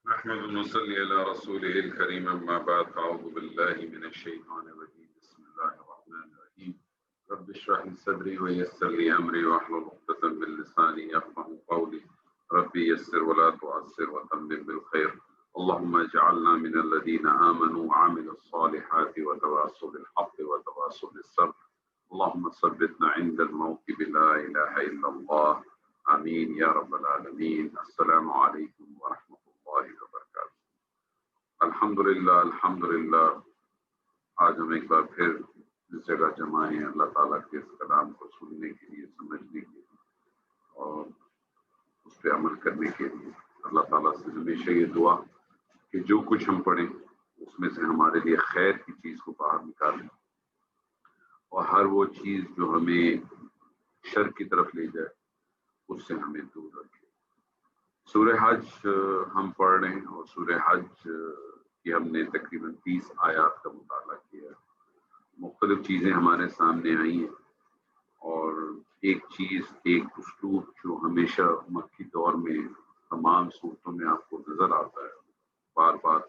نحمد ونصلي على رسوله الكريم أما بعد فأعوذ بالله من الشيطان الرجيم بسم الله الرحمن الرحيم رب اشرح لي صدري ويسر لي أمري واحلل عقدة من لساني يفقهوا قولي ربي يسر ولا تعسر وتمم بالخير اللهم اجعلنا من الذين آمنوا وعملوا الصالحات وتواصوا بالحق وتواصوا بالصبر اللهم ثبتنا عند الموت بلا إله إلا الله آمین یا رب العالمین۔ السلام علیکم ورحمۃ اللہ وبرکاتہ۔ الحمدللہ آج ہم ایک بار پھر اس جگہ جمع ہیں اللہ تعالیٰ کے اس کلام کو سننے کے لیے، سمجھنے کے لیے اور اس پہ عمل کرنے کے لیے۔ اللہ تعالیٰ سے ہمیشہ یہ دعا کہ جو کچھ ہم پڑھیں اس میں سے ہمارے لیے خیر کی چیز کو باہر نکالیں اور ہر وہ چیز جو ہمیں شر کی طرف لے جائے اس سے ہمیں دور رکھے۔ سورہ حج ہم پڑھ رہے ہیں اور سورہ حج کی ہم نے تقریباً 30 آیات کا مطالعہ کیا۔ مختلف چیزیں ہمارے سامنے آئی ہیں اور ایک چیز، ایک اسلوب جو ہمیشہ مکی دور میں تمام صورتوں میں آپ کو نظر آتا ہے بار بار،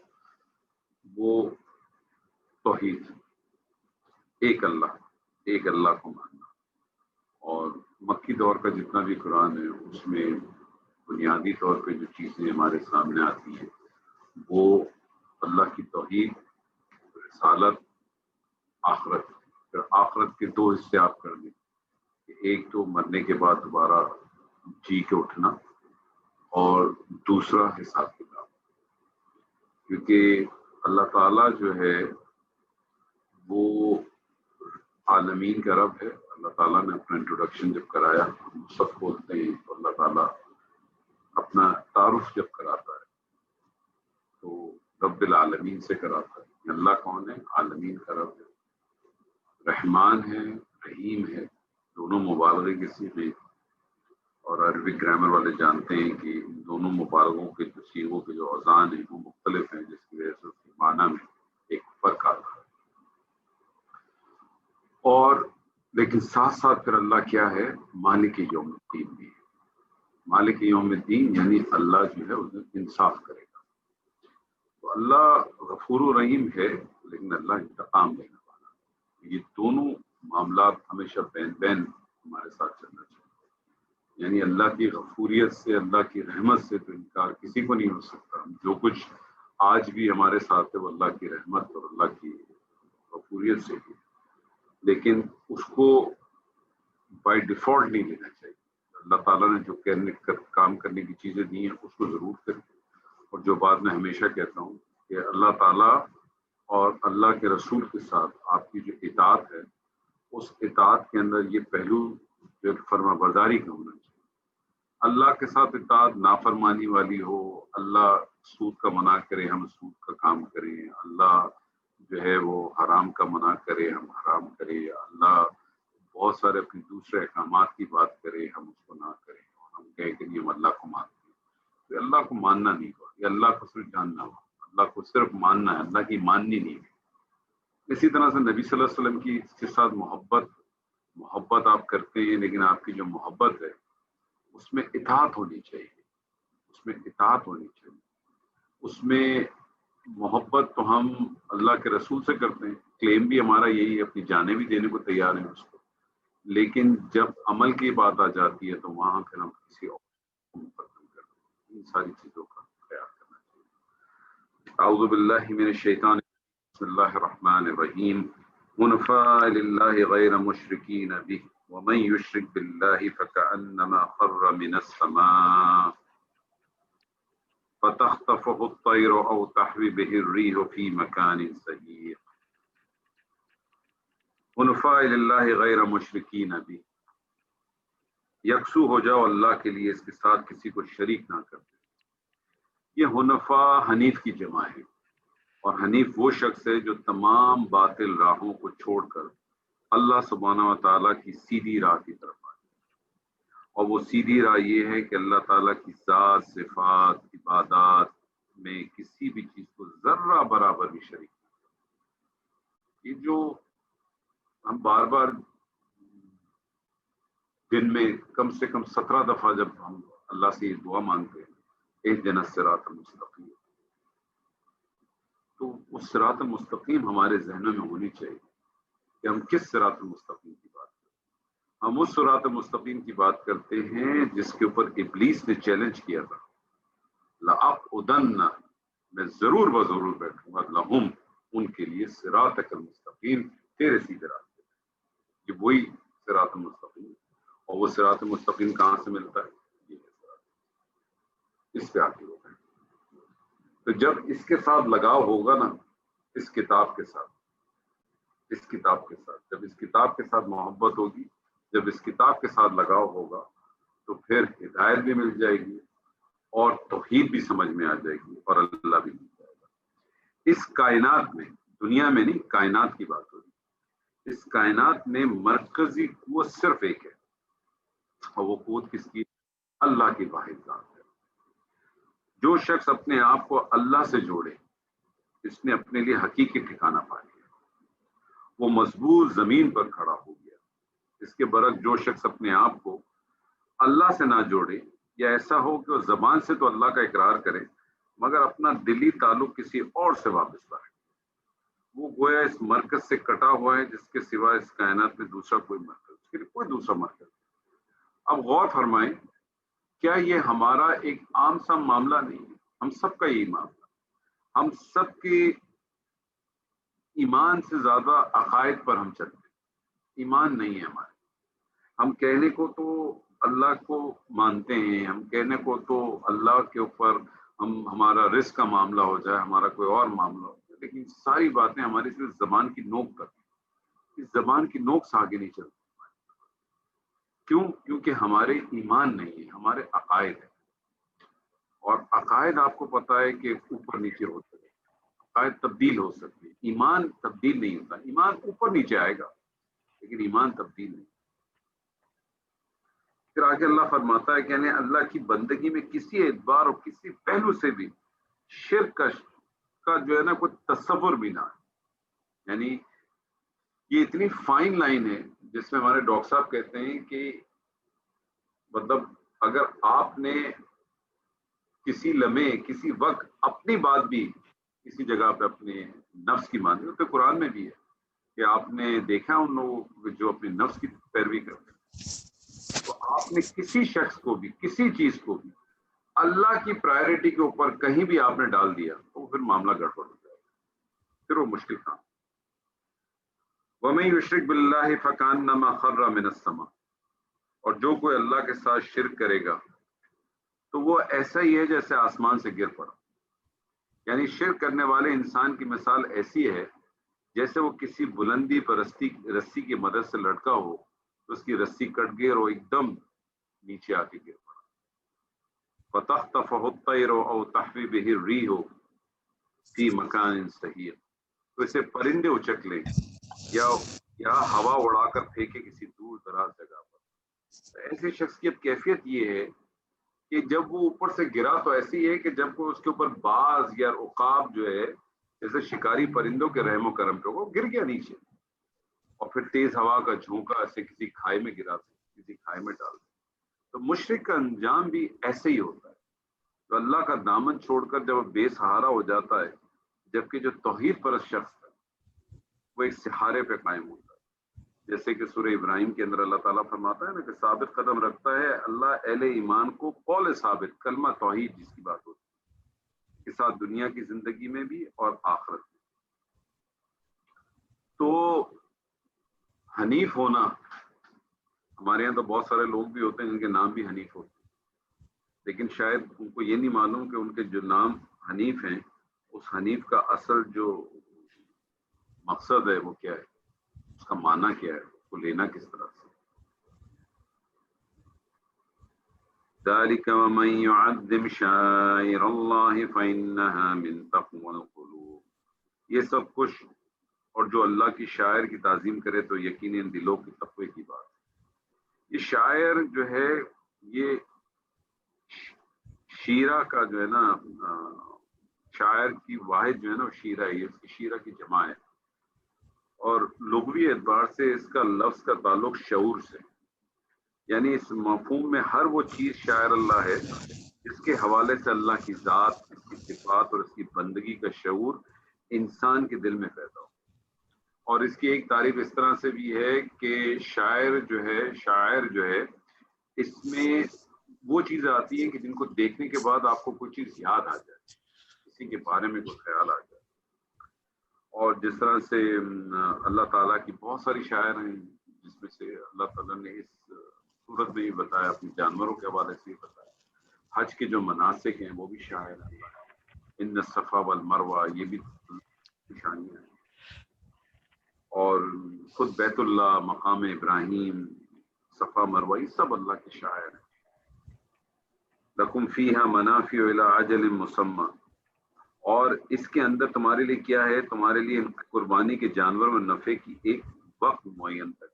وہ توحید، ایک اللہ کو ماننا۔ اور مکی دور کا جتنا بھی قرآن ہے اس میں بنیادی طور پہ جو چیزیں ہمارے سامنے آتی ہیں وہ اللہ کی توحید، رسالت، آخرت۔ پھر آخرت کے 2 حصے آپ کر دیں کہ ایک تو مرنے کے بعد دوبارہ جی کے اٹھنا اور دوسرا حساب کتاب، کیونکہ اللہ تعالیٰ جو ہے وہ عالمین کا رب ہے۔ اللہ تعالیٰ نے اپنا انٹروڈکشن جب کرایا، ہم سب بولتے ہیں تو اللہ تعالیٰ اپنا تعارف جب کراتا ہے تو رب العالمین سے کراتا ہے۔ اللہ کون ہے؟ عالمین کا رب ہے، رحمان ہے، رحیم ہے، دونوں مبالغے کے صیغے، اور عربک گرامر والے جانتے ہیں کہ ان دونوں مبالغوں کے جو صیغوں کے جو اوزان ہیں وہ مختلف ہیں، جس کی وجہ سے اس کے معنی میں ایک فرق آتا ہے۔ اور لیکن ساتھ ساتھ پھر اللہ کیا ہے؟ مالک یوم الدین بھی ہے۔ مالک یوم الدین یعنی اللہ جو ہے اس میں انصاف کرے گا۔ تو اللہ غفور و رحیم ہے لیکن اللہ انتقام لینے والا ہے۔ یہ دونوں معاملات ہمیشہ بین بین ہمارے ساتھ چلنا چاہیے۔ یعنی اللہ کی غفوریت سے، اللہ کی رحمت سے تو انکار کسی کو نہیں ہو سکتا۔ جو کچھ آج بھی ہمارے ساتھ ہے وہ اللہ کی رحمت اور اللہ کی غفوریت سے ہے، لیکن اس کو بائی ڈیفالٹ نہیں لینا چاہیے۔ اللہ تعالیٰ نے جو کام کرنے کی چیزیں دی ہیں اس کو ضرور کریں۔ اور جو بات میں ہمیشہ کہتا ہوں کہ اللہ تعالیٰ اور اللہ کے رسول کے ساتھ آپ کی جو اطاعت ہے، اس اطاعت کے اندر یہ پہلو جو فرما برداری کا ہونا چاہیے۔ اللہ کے ساتھ اطاعت نافرمانی والی ہو، اللہ سود کا منع کرے ہم سود کا کام کریں، اللہ جو ہے وہ حرام کا منع کرے ہم حرام کریں، اللہ بہت سارے اپنے دوسرے احکامات کی بات کرے ہم اس کو نہ کریں، اور ہم کہیں کہ نہیں ہم اللہ کو مانتے ہیں، تو اللہ کو ماننا نہیں ہوا، یہ اللہ کو صرف جاننا ہوا، اللہ کو صرف ماننا ہے، اللہ کی ماننی نہیں ہے۔ اسی طرح سے نبی صلی اللہ علیہ وسلم کی کے ساتھ محبت آپ کرتے ہیں، لیکن آپ کی جو محبت ہے اس میں اطاعت ہونی چاہیے، اس میں اطاعت ہونی چاہیے۔ اس میں محبت تو ہم اللہ کے رسول سے کرتے ہیں، کلیم بھی ہمارا یہی ہے، اپنی جانیں بھی دینے کو تیار ہیں اس کو، لیکن جب عمل کی بات آ جاتی ہے تو وہاں پھر ہم کسی اور کو مقدم کرتے ہیں۔ ان ساری چیزوں کا خیال کرنا چاہیے۔ اعوذ باللہ من الشیطان بسم اللہ الرحمن الرحیم حنفاء للہ غیر مشرکین بہ ومن یشرک باللہ فکأنما خر من السماء فتخطفه الطير أو تحوي به الريح في مكان سحيق حنفاء للہ غیر مشرکین بہ، یکسو ہو جاؤ اللہ کے لیے، اس کے ساتھ کسی کو شریک نہ کرتے۔ یہ حنفاء حنیف کی جمع ہے، اور حنیف وہ شخص ہے جو تمام باطل راہوں کو چھوڑ کر اللہ سبحانہ و تعالیٰ کی سیدھی راہ کی طرف آئے۔ اور وہ سیدھی راہ یہ ہے کہ اللہ تعالیٰ کی ذات، صفات، عبادات میں کسی بھی چیز کو ذرہ برابر بھی شریک نہ کریں۔ یہ جو ہم بار بار دن میں کم سے کم 17 دفعہ جب ہم اللہ سے یہ دعا مانگتے ہیں اہدنا الصراط المستقیم، تو وہ صراط المستقیم ہمارے ذہنوں میں ہونی چاہیے کہ ہم کس صراط المستقیم کی بات کریں. ہم اس صراط المستقیم کی بات کرتے ہیں جس کے اوپر ابلیس نے چیلنج کیا تھا، لَأَقْعُدَنَّ، میں ضرور ضرور بیٹھوں گا، لَهُمْ، ان کے لیے، صراطک المستقیم، تیرے سیدھے راستے. یہ وہی صراط المستقیم. اور وہ صراط المستقیم کہاں سے ملتا ہے؟ یہ ہے صراط، اس پہ آگے ہوگا. تو جب اس کے ساتھ لگاؤ ہوگا نا، اس کتاب کے ساتھ، اس کتاب کے ساتھ، جب اس کتاب کے ساتھ محبت ہوگی، جب اس کتاب کے ساتھ لگاؤ ہوگا، تو پھر ہدایت بھی مل جائے گی اور توحید بھی سمجھ میں آ جائے گی اور اللہ بھی مل جائے گا. اس کائنات میں، دنیا میں نہیں، کائنات کی بات ہو رہی ہے، اس کائنات میں مرکزی قوت صرف ایک ہے، اور وہ قوت کس کی؟ اللہ کی واحد ذات ہے. جو شخص اپنے آپ کو اللہ سے جوڑے، اس نے اپنے لیے حقیقی ٹھکانہ پا لیا، وہ مضبوط زمین پر کھڑا ہو گیا. اس کے برعکس جو شخص اپنے آپ کو اللہ سے نہ جوڑے، یا ایسا ہو کہ وہ زبان سے تو اللہ کا اقرار کرے مگر اپنا دلی تعلق کسی اور سے وابستہ ہے، وہ گویا اس مرکز سے کٹا ہوا ہے جس کے سوا اس کائنات میں دوسرا کوئی مرکز، اس کے لیے کوئی دوسرا مرکز. اب غور فرمائیں، کیا یہ ہمارا ایک عام سا معاملہ نہیں ہے؟ ہم سب کا یہی معاملہ، ہم سب کے ایمان سے زیادہ عقائد پر ہم چلتے ہیں. ایمان نہیں ہے ہمارے. ہم کہنے کو تو اللہ کو مانتے ہیں، ہم کہنے کو تو اللہ کے اوپر ہمارا رزق کا معاملہ ہو جائے، ہمارا کوئی اور معاملہ ہو جائے، لیکن ساری باتیں ہماری صرف زبان کی نوک پر ہیں. اس زبان کی نوک سے آگے نہیں چلتی. کیوں؟ کیونکہ ہمارے ایمان نہیں ہے، ہمارے عقائد ہیں. اور عقائد آپ کو پتا ہے کہ اوپر نیچے ہوتے ہیں، عقائد تبدیل ہو سکتے ہیں، ایمان تبدیل نہیں ہوتا. ایمان اوپر نیچے آئے گا لیکن ایمان تبدیل نہیں. پھر آگے اللہ فرماتا ہے کہ یعنی اللہ کی بندگی میں کسی اعتبار اور کسی پہلو سے بھی شرک کا جو ہے نا کوئی تصور بھی نہ ہے. یعنی یہ اتنی فائن لائن ہے جس میں ہمارے ڈاکٹر صاحب کہتے ہیں کہ مطلب اگر آپ نے کسی لمحے، کسی وقت اپنی بات بھی کسی جگہ پہ اپنے نفس کی مانی، تو قرآن میں بھی ہے کہ آپ نے دیکھا ان لوگوں کو جو اپنے نفس کی پیروی کرتے ہیں. تو آپ نے کسی شخص کو بھی، کسی چیز کو بھی اللہ کی پرائرٹی کے اوپر کہیں بھی آپ نے ڈال دیا تو پھر معاملہ گڑبڑ ہو جائے گا، پھر وہ مشکل کام. وَمَن يُشْرِكْ بِاللَّهِ فَكَأَنَّمَا خَرَّ مِنَ السَّمَاءِ، اور جو کوئی اللہ کے ساتھ شرک کرے گا تو وہ ایسا ہی ہے جیسے آسمان سے گر پڑا. یعنی شرک کرنے والے انسان کی مثال ایسی ہے جیسے وہ کسی بلندی پر رسی کی مدد سے لٹکا ہو تو اس کی رسی کٹ گئی اور وہ ایک دم نیچے آ کے گر پڑا. فَتَخْطَفُهُ الطَّيْرُ أَوْ تَهْوِي بِهِ الرِّيحُ فِي مَكَانٍ سَحِيقٍ، تو اسے پرندے اچک لیں یا ہوا اڑا کر پھینکے کسی دور دراز جگہ پر. ایسے شخص کی اب کیفیت یہ ہے کہ جب وہ اوپر سے گرا تو ایسی ہے کہ جب وہ اس کے اوپر باز یا عقاب جو ہے جیسے شکاری پرندوں کے رحم و کرم پہ، وہ گر گیا نیچے، اور پھر تیز ہوا کا جھونکا اسے کسی کھائی میں گرا دے، کسی کھائی میں ڈال دے. تو مشرک کا انجام بھی ایسے ہی ہوتا ہے. تو اللہ کا دامن چھوڑ کر جب وہ بے سہارا ہو جاتا ہے، جبکہ جو توحید پرست شخص ہے وہ ایک سہارے پہ قائم ہوتا ہے. جیسے کہ سورہ ابراہیم کے اندر اللہ تعالیٰ فرماتا ہے نا کہ ثابت قدم رکھتا ہے اللہ اہل ایمان کو قول ثابت، کلمہ توحید جس کی بات ہوتی ہے، کے ساتھ دنیا کی زندگی میں بھی اور آخرت میں. تو حنیف ہونا، ہمارے یہاں تو بہت سارے لوگ بھی ہوتے ہیں جن کے نام بھی حنیف ہوتے ہیں، لیکن شاید ان کو یہ نہیں معلوم کہ ان کے جو نام حنیف ہیں اس حنیف کا اصل جو مقصد ہے وہ کیا ہے، اس کا معنی کیا ہے، اس کو لینا کس طرح سے. ذَلِكَ وَمَن يُعَظِّمْ شَعَائِرَ اللَّهِ فَإِنَّهَا مِن تَقْوَى الْقُلُوبِ، یہ سب کچھ، اور جو اللہ کی شاعر کی تعظیم کرے تو یقیناً دلوں کی تقوی کی بات ہے. یہ شاعر جو ہے یہ شیرہ کا جو ہے نا، شاعر کی واحد جو ہے نا وہ شیرہ ہے، اس کی شیرہ کی جمع ہے، اور لغوی اعتبار سے اس کا لفظ کا تعلق شعور سے، یعنی اس مفہوم میں ہر وہ چیز شاعر اللہ ہے جس کے حوالے سے اللہ کی ذات، اس کی صفات اور اس کی بندگی کا شعور انسان کے دل میں پیدا ہو. اور اس کی ایک تعریف اس طرح سے بھی ہے کہ شاعر جو ہے اس میں وہ چیزیں آتی ہیں کہ جن کو دیکھنے کے بعد آپ کو کوئی چیز یاد آ جائے, کسی کے بارے میں کوئی خیال آ جائے. اور جس طرح سے اللہ تعالیٰ کی بہت ساری شاعر ہیں جس میں سے اللہ تعالیٰ نے اس صورت میں یہ بتایا, اپنے جانوروں کے حوالے سے یہ بتایا. حج کے جو مناسک ہیں وہ بھی شاعر اللہ ہے. ان الصفا والمروہ یہ بھی نشانیاں ہیں. اور خود بیت اللہ, مقام ابراہیم, صفا مروہ یہ سب اللہ کے شاعر ہیں. لکم فیہا منافع الی اجل مسمى, اور اس کے اندر تمہارے لیے کیا ہے, تمہارے لیے قربانی کے جانور میں نفع کی ایک وقت معین تک.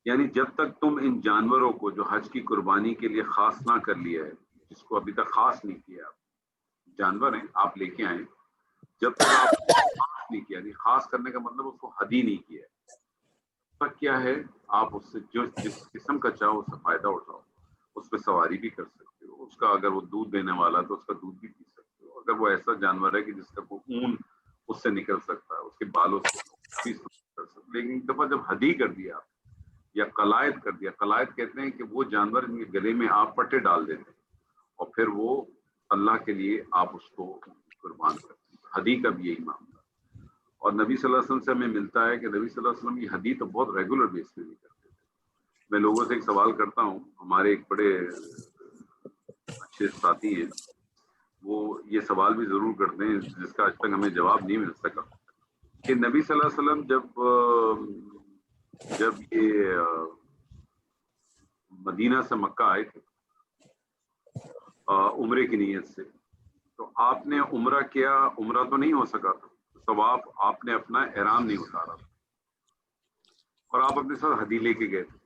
یعنی جب تک تم ان جانوروں کو جو حج کی قربانی کے لیے خاص نہ کر لیا ہے, جس کو ابھی تک خاص نہیں کیا, جانور ہیں آپ لے کے آئیں, جب تک آپ خاص نہیں کیا, یعنی خاص کرنے کا مطلب اس کو حدی نہیں کیا ہے, تک کیا ہے آپ اس سے جو جس قسم کا چاہو اس سے فائدہ اٹھاؤ. اس پہ سواری بھی کر سکتے ہو, اس کا اگر وہ دودھ دینے والا تو اس کا دودھ بھی پی سکتے ہو, اگر وہ ایسا جانور ہے کہ جس کا کوئی اون اس سے نکل سکتا ہے, اس کے بالوں سے بھی کر سکتے. لیکن ایک دفعہ جب حدی کر دیا یا قلائد کر دیا, قلائد کہتے ہیں کہ وہ جانور جن کے گلے میں آپ پٹے ڈال دیتے ہیں اور پھر وہ اللہ کے لیے آپ اس کو قربان کرتے ہیں. حدی کا بھی یہی معاملہ. اور نبی صلی اللہ علیہ وسلم سے ہمیں ملتا ہے کہ نبی صلی اللہ علیہ وسلم یہ حدی تو بہت ریگولر بیس پہ بھی کرتے تھے. میں لوگوں سے ایک سوال کرتا ہوں, ہمارے ایک بڑے اچھے ساتھی ہیں, وہ یہ سوال بھی ضرور کرتے ہیں جس کا آج تک ہمیں جواب نہیں مل سکا, کہ نبی صلی اللہ علیہ وسلم جب یہ مدینہ سے مکہ آئے تھے عمرے کی نیت سے, تو آپ نے عمرہ کیا, عمرہ تو نہیں ہو سکا تھا, طواف آپ نے اپنا احرام نہیں اتارا تھا, اور آپ اپنے ساتھ حدی لے کے گئے تھے,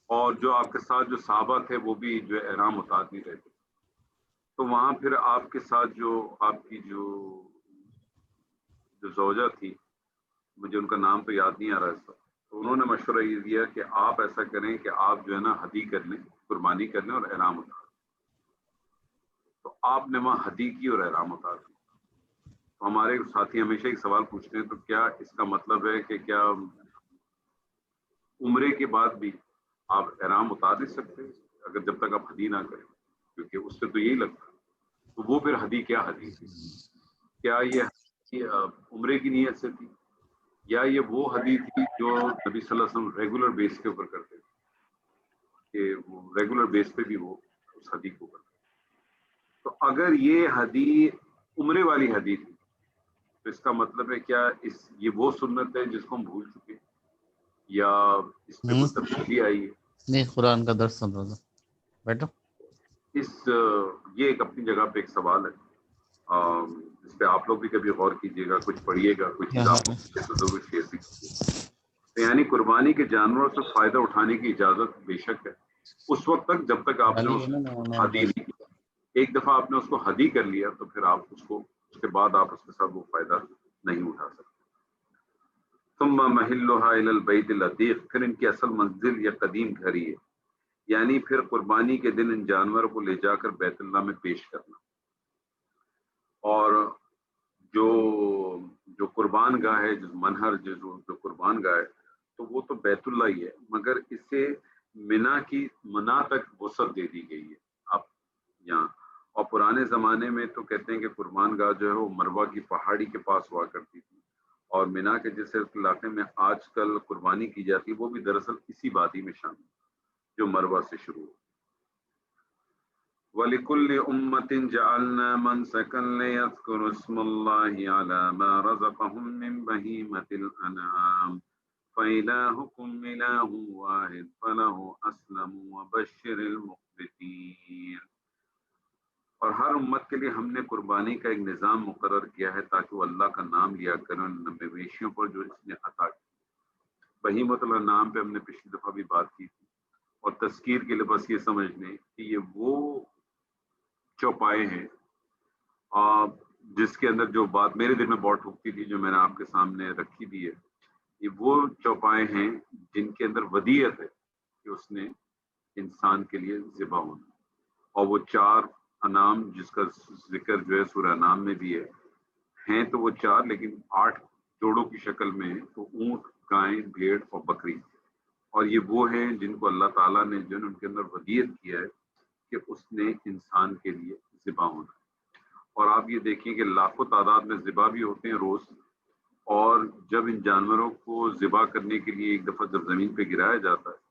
اور جو آپ کے ساتھ جو صحابہ تھے وہ بھی جو احرام اتار نہیں رہے تھے. تو وہاں پھر آپ کے ساتھ جو آپ کی جو زوجہ تھی, مجھے ان کا نام تو یاد نہیں آ رہا اس وقت, تو انہوں نے مشورہ یہ دیا کہ آپ ایسا کریں کہ آپ جو ہے نا حدی کر لیں, قربانی کر لیں اور احرام اتار. تو آپ نے وہاں حدی کی اور احرام اتار دی. تو ہمارے ساتھی ہمیشہ ایک سوال پوچھتے ہیں, تو کیا اس کا مطلب ہے کہ کیا عمرے کے بعد بھی آپ احرام اتار نہیں سکتے اگر جب تک آپ حدی نہ کریں؟ کیونکہ اس سے تو یہی لگتا ہے. تو وہ پھر حدی کیا حدی تھی, کیا یہ عمرے کی نیت سے تھی, یا یہ وہ حدی تھی جو نبی صلی اللہ علیہ وسلم ریگولر بیس کے اوپر کرتے تھے, کہ وہ ریگولر بیس پہ بھی وہ اس حدی کو کرتے. تو اگر یہ حدی عمرے والی حدی تھی تو اس کا مطلب ہے کیا یہ وہ سنت ہے جس کو ہم بھول چکے, یا اس میں کوئی تبدیلی آئی ہے؟ نہیں, قرآن کا درس سن رہا تھا, بیٹھو. یہ ایک اپنی جگہ پہ ایک سوال ہے, اس پہ آپ لوگ بھی کبھی غور کیجیے گا, کچھ پڑھیے گا, کوئی چیز آپ تو ضرور شیئر بھی کیجیے. یعنی قربانی کے جانوروں سے فائدہ اٹھانے کی اجازت بے شک ہے اس وقت تک جب تک آپ نے اس کو حدی نہیں کیا. ایک دفعہ آپ نے اس کو حدی کر لیا تو پھر آپ اس کے بعد آپ اس کے ساتھ وہ فائدہ نہیں اٹھا سکتے. ثم محلها الى البيت العتیق, پھر ان کی اصل منزل یا قدیم گھر ہی ہے, یعنی پھر قربانی کے دن ان جانوروں کو لے جا کر بیت اللہ میں پیش کرنا. اور جو قربان گاہ ہے, جو منہر, جو قربان گاہ ہے, تو وہ تو بیت اللہ ہی ہے, مگر اسے منا تک وسعت دے دی گئی ہے آپ یہاں. اور پرانے زمانے میں تو کہتے ہیں کہ قربان گاہ جو ہے وہ مروہ کی پہاڑی کے پاس ہوا کرتی تھی, اور منا کے جیسے علاقے میں آج کل قربانی کی جاتی ہے وہ بھی دراصل اسی وادی میں شامل جو مروہ سے شروع ہو. وَلِكُلِّ أُمَّةٍ جَعَلْنَا مَنْسَكًا لِيَذْكُرُوا اسْمَ اللَّهِ عَلَى مَا رَزَقَهُم مِّن بَهِيمَةِ الْأَنْعَامِ فَإِلَٰهُكُمْ إِلَٰهٌ وَاحِدٌ فَلَهُ أَسْلِمُوا وَبَشِّرِ الْمُخْبِتِينَ. اور ہر امت کے لیے ہم نے قربانی کا ایک نظام مقرر کیا ہے تاکہ وہ اللہ کا نام لیا کریں ان مویشیوں پر جو اس نے عطا کی. بہیمۃ الانعام پہ ہم نے پچھلی دفعہ بھی بات کی تھی, اور تذکیر کے لیے بس یہ سمجھ لیں کہ یہ وہ چوپائے ہیں جس کے اندر جو بات میرے دل میں بہت ٹھکتی تھی, جو میں نے آپ کے سامنے رکھی بھی ہے, یہ وہ چوپائے ہیں جن کے اندر ودیعت ہے کہ اس نے انسان کے لیے ذبح ہونا. اور وہ 4 انعام جس کا ذکر جو ہے سورہ انعام میں بھی ہے, ہیں تو وہ 4 لیکن 8 جوڑوں کی شکل میں ہیں، تو اونٹ، گائے، بھیڑ اور بکری، اور یہ وہ ہیں جن کو اللہ تعالیٰ نے جو ان کے اندر ودیت کیا ہے کہ اس نے انسان کے لیے ذبح ہونا ہے۔ اور آپ یہ دیکھیں کہ لاکھوں تعداد میں ذبح بھی ہوتے ہیں روز، اور جب ان جانوروں کو ذبح کرنے کے لیے ایک دفعہ جب زمین پہ گرایا جاتا ہے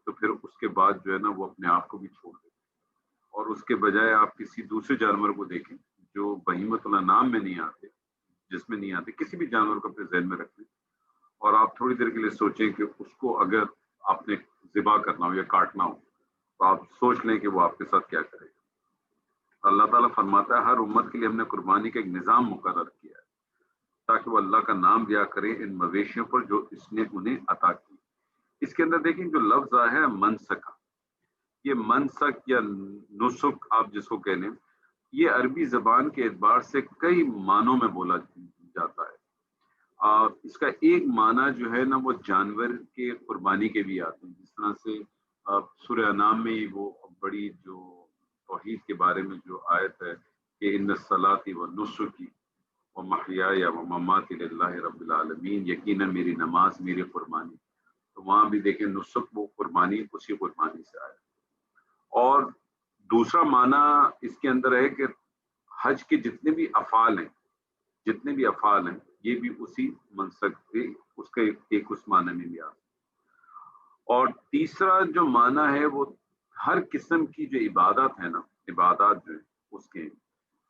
تو پھر اس کے بعد جو ہے نا وہ اپنے آپ کو بھی چھوڑ دیتے ہیں، اور اس کے بجائے آپ کسی دوسرے جانور کو دیکھیں جو بہیمۃ الانعام میں نہیں آتے، جس میں نہیں آتے، کسی بھی جانور کو اپنے ذہن میں رکھ لیں اور آپ تھوڑی دیر کے لیے سوچیں کہ اس کو اگر آپ نے ذبح کرنا ہو یا کاٹنا ہو تو آپ سوچ لیں کہ وہ آپ کے ساتھ کیا کرے گا۔ اللہ تعالیٰ فرماتا ہے ہر امت کے لیے ہم نے قربانی کا ایک نظام مقرر کیا ہے تاکہ وہ اللہ کا نام لیا کریں ان مویشیوں پر جو اس نے انہیں عطا کی۔ اس کے اندر دیکھیں جو لفظ آیا ہے منسک، یہ منسک یا نسک آپ جس کو کہہ لیں، یہ عربی زبان کے اعتبار سے کئی معنوں میں بولا جاتا ہے۔ اس کا ایک معنی جو ہے نا وہ جانور کے قربانی کے بھی آتے ہیں، جس طرح سے سورہ انعام میں وہ بڑی جو توحید کے بارے میں جو آیت ہے کہ ان الصلاۃ والنسک ومحیای ومماتی للہ رب العالمین، یقیناً میری نماز میری قربانی، تو وہاں بھی دیکھیں نسک وہ قربانی اسی قربانی سے آیا۔ اور دوسرا معنی اس کے اندر ہے کہ حج کے جتنے بھی افعال ہیں یہ بھی اسی منسک کے اس کے ایک اس معنی میں بھی آتا۔ اور تیسرا جو معنی ہے وہ ہر قسم کی جو عبادت ہے نا، عبادات جو ہیں اس کے،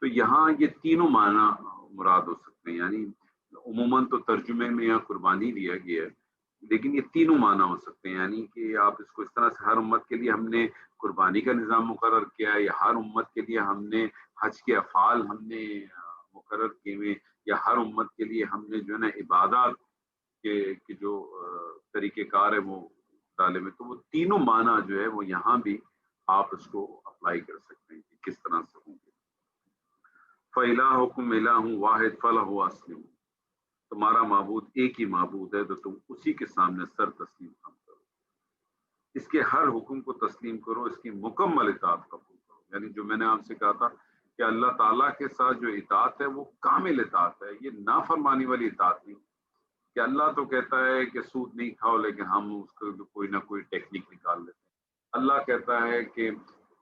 تو یہاں یہ تینوں معنی مراد ہو سکتے ہیں، یعنی عموماً تو ترجمے میں یہاں قربانی دیا گیا ہے لیکن یہ تینوں معنی ہو سکتے ہیں، یعنی کہ آپ اس کو اس طرح سے ہر امت کے لیے ہم نے قربانی کا نظام مقرر کیا ہے، یا ہر امت کے لیے ہم نے حج کے افعال ہم نے مقرر کیے ہوئے، یا ہر امت کے لیے ہم نے جو ہے نا عبادات کے جو طریقہ کار ہے وہ ڈالے میں، تو وہ تینوں معنی جو ہے وہ یہاں بھی آپ اس کو اپلائی کر سکتے ہیں کہ کس طرح سے ہوں گے۔ فَإِلَٰهُكُمْ إِلَٰهٌ وَاحِدٌ فَلَهُ أَسْلِمُوا، تمہارا معبود ایک ہی معبود ہے تو تم اسی کے سامنے سر تسلیم کرو، اس کے ہر حکم کو تسلیم کرو، اس کی مکمل اطاعت قبول کرو۔ یعنی جو میں نے آپ سے کہا تھا کہ اللہ تعالیٰ کے ساتھ جو اطاعت ہے وہ کامل اطاعت ہے، یہ نافرمانی والی اطاعت نہیں کہ اللہ تو کہتا ہے کہ سود نہیں کھاؤ لیکن ہم اس کو کوئی نہ کوئی ٹیکنیک نکال لیتے ہیں، اللہ کہتا ہے کہ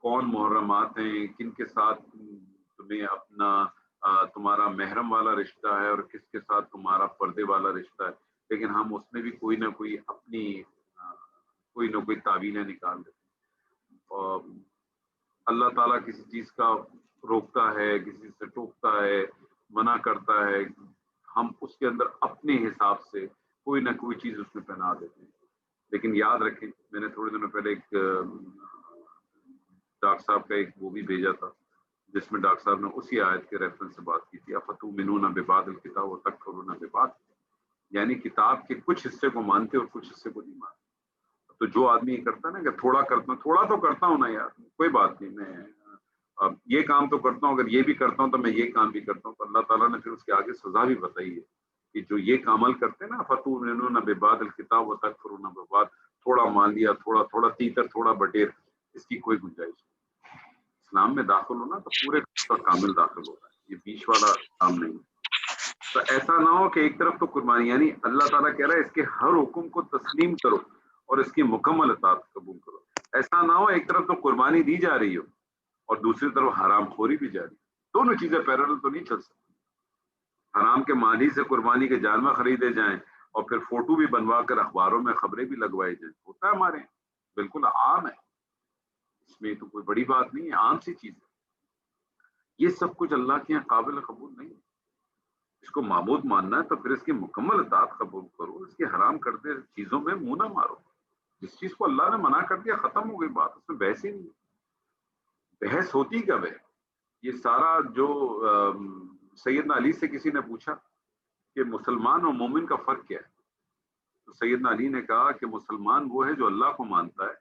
کون محرمات ہیں، کن کے ساتھ تمہیں اپنا تمہارا محرم والا رشتہ ہے اور کس کے ساتھ تمہارا پردے والا رشتہ ہے، لیکن ہم اس میں بھی کوئی نہ کوئی اپنی کوئی نہ کوئی تعویلیں نکال دیتے ہیں۔ اور اللہ تعالیٰ کسی چیز کا روکتا ہے، کسی سے ٹوکتا ہے، منع کرتا ہے، ہم اس کے اندر اپنے حساب سے کوئی نہ کوئی چیز اس میں پہنا دیتے ہیں۔ لیکن یاد رکھیں، میں نے تھوڑے دنوں پہلے ایک ڈاکٹر صاحب کا ایک وہ بھی بھیجا تھا جس میں ڈاکٹر صاحب نے اسی آیت کے ریفرنس سے بات کی تھی، افتؤمنون ببعض الکتاب وتکفرون ببعض، یعنی کتاب کے کچھ حصے کو مانتے اور کچھ حصے کو نہیں مانتے۔ تو جو آدمی یہ کرتا ہے نا کہ تھوڑا کرتا ہوں، تھوڑا تو کرتا ہوں نا یار، کوئی بات نہیں، میں اب یہ کام تو کرتا ہوں، اگر یہ بھی کرتا ہوں تو میں یہ کام بھی کرتا ہوں، تو اللہ تعالیٰ نے پھر اس کے آگے سزا بھی بتائی ہے کہ جو یہ عمل کرتے ہیں نا فتؤمنون ببعض الکتاب وتکفرون ببعض، تھوڑا مان لیا، تھوڑا تیتر تھوڑا بٹیر، اس کی کوئی گنجائش نہیں۔ اسلام میں داخل ہونا تو پورے کا کامل داخل ہوگا، یہ بیچ والا کام نہیں۔ تو ایسا نہ ہو کہ ایک طرف تو قربانی، یعنی اللہ تعالیٰ کہہ رہا ہے اس کے ہر حکم کو تسلیم کرو اور اس کی مکمل اطاعت قبول کرو۔ ایسا نہ ہو ایک طرف تو قربانی دی جا رہی ہو اور دوسری طرف حرام خوری بھی جاری، دونوں چیزیں پیرالل تو نہیں چل سکتی۔ حرام کے مال سے قربانی کے جانور خریدے جائیں اور پھر فوٹو بھی بنوا کر اخباروں میں خبریں بھی لگوائی جائیں، ہوتا ہے ہمارے یہاں، بالکل عام ہے، اس میں تو کوئی بڑی بات نہیں ہے، عام سی چیز ہے۔ یہ سب کچھ اللہ کے یہاں قابل قبول نہیں ہے۔ اس کو معبود ماننا ہے تو پھر اس کی مکمل اطاعت قبول کرو، اس کی حرام کرتے چیزوں میں منہ نہ مارو۔ جس چیز کو اللہ نے منع کر دیا ختم ہو گئی بات، اس میں بحث ہی نہیں ہے۔ بحث ہوتی کب ہے؟ یہ سارا جو سیدنا علی سے کسی نے پوچھا کہ مسلمان اور مومن کا فرق کیا ہے، تو سیدنا علی نے کہا کہ مسلمان وہ ہے جو اللہ کو مانتا ہے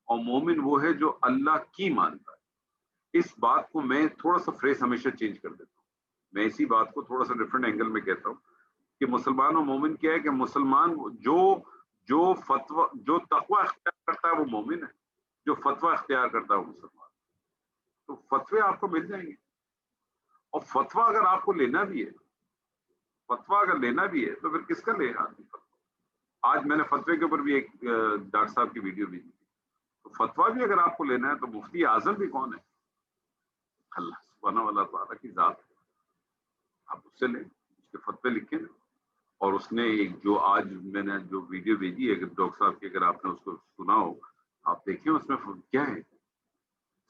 اور مومن وہ ہے جو اللہ کی مانتا ہے۔ اس بات کو میں تھوڑا سا فریز ہمیشہ چینج کر دیتا ہوں، میں اسی بات کو تھوڑا سا ڈفرینٹ اینگل میں کہتا ہوں کہ مسلمان اور مومن کیا ہے کہ مسلمان جو تقوی اختیار کرتا ہے وہ مومن ہے، جو فتویٰ اختیار کرتا ہے وہ مسلمان۔ تو فتوے آپ کو مل جائیں گے، اور فتویٰ اگر آپ کو لینا بھی ہے فتویٰ اگر لینا بھی ہے تو پھر کس کا لے آدمی فتویٰ؟ آج میں نے فتوے کے اوپر بھی ایک ڈاکٹر صاحب کی ویڈیو بھی دی، تو فتویٰ بھی اگر آپ کو لینا ہے تو مفتی اعظم بھی کون ہے؟ اللہ سبحانہ و تعالیٰ کی ذات ہے، آپ اس سے لیں، اس کے فتوے لکھیں۔ اور اس نے ایک جو آج میں نے جو ویڈیو بھیجی ہے ڈاکٹر صاحب کی، اگر آپ نے اس کو سنا ہو آپ دیکھیں اس میں کیا ہے۔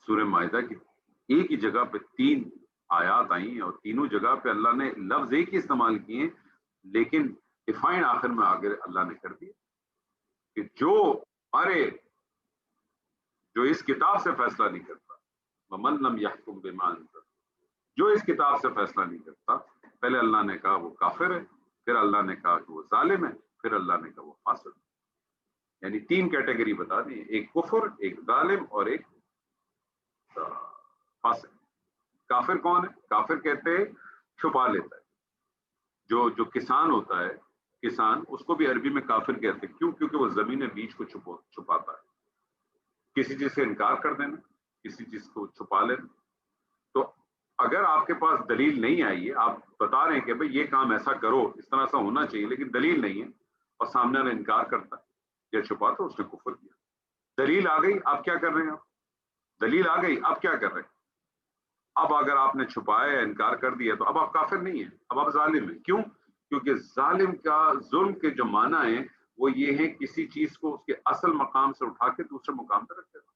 سورہ مائدہ کی ایک ہی جگہ پہ 3 آیات آئی ہیں اور تینوں جگہ پہ اللہ نے لفظ ایک ہی استعمال کیے، لیکن ڈیفائن آخر میں آگے اللہ نے کر دیا کہ جو اس کتاب سے فیصلہ نہیں کرتا، وَمَن لَّمْ يَحْكُم بِمَا أَنزَلَ، جو اس کتاب سے فیصلہ نہیں کرتا، پہلے اللہ نے کہا وہ کافر ہے، پھر اللہ نے کہا کہ وہ ظالم ہے، پھر اللہ نے کہا وہ فاسق ہے۔ یعنی 3 کیٹیگری بتا دی، ایک کفر، ایک ظالم اور ایک فاسق۔ کافر کون ہے؟ کافر کہتے ہیں چھپا لیتا ہے، جو کسان ہوتا ہے، کسان اس کو بھی عربی میں کافر کہتے ہیں، کیوں؟ کیونکہ وہ زمین بیج کو چھپاتا ہے، کسی چیز سے انکار کر دینا، کسی چیز کو چھپا لینا۔ تو اگر آپ کے پاس دلیل نہیں آئی ہے، آپ بتا رہے ہیں کہ بھئی یہ کام ایسا کرو، اس طرح سے ہونا چاہیے، لیکن دلیل نہیں ہے اور سامنے والا انکار کرتا ہے یا چھپاتا، اس نے کفر کیا۔ دلیل آ گئی، آپ کیا کر رہے ہیں؟ دلیل آ گئی، آپ کیا کر رہے ہیں؟ اب اگر آپ نے چھپایا یا انکار کر دیا تو اب آپ کافر نہیں ہیں، اب آپ ظالم ہیں۔ کیوں؟ کیونکہ ظالم کا ظلم کے جو معنی ہیں وہ یہ ہے کسی چیز کو اس کے اصل مقام سے اٹھا کے دوسرے مقام پہ رکھ دینا۔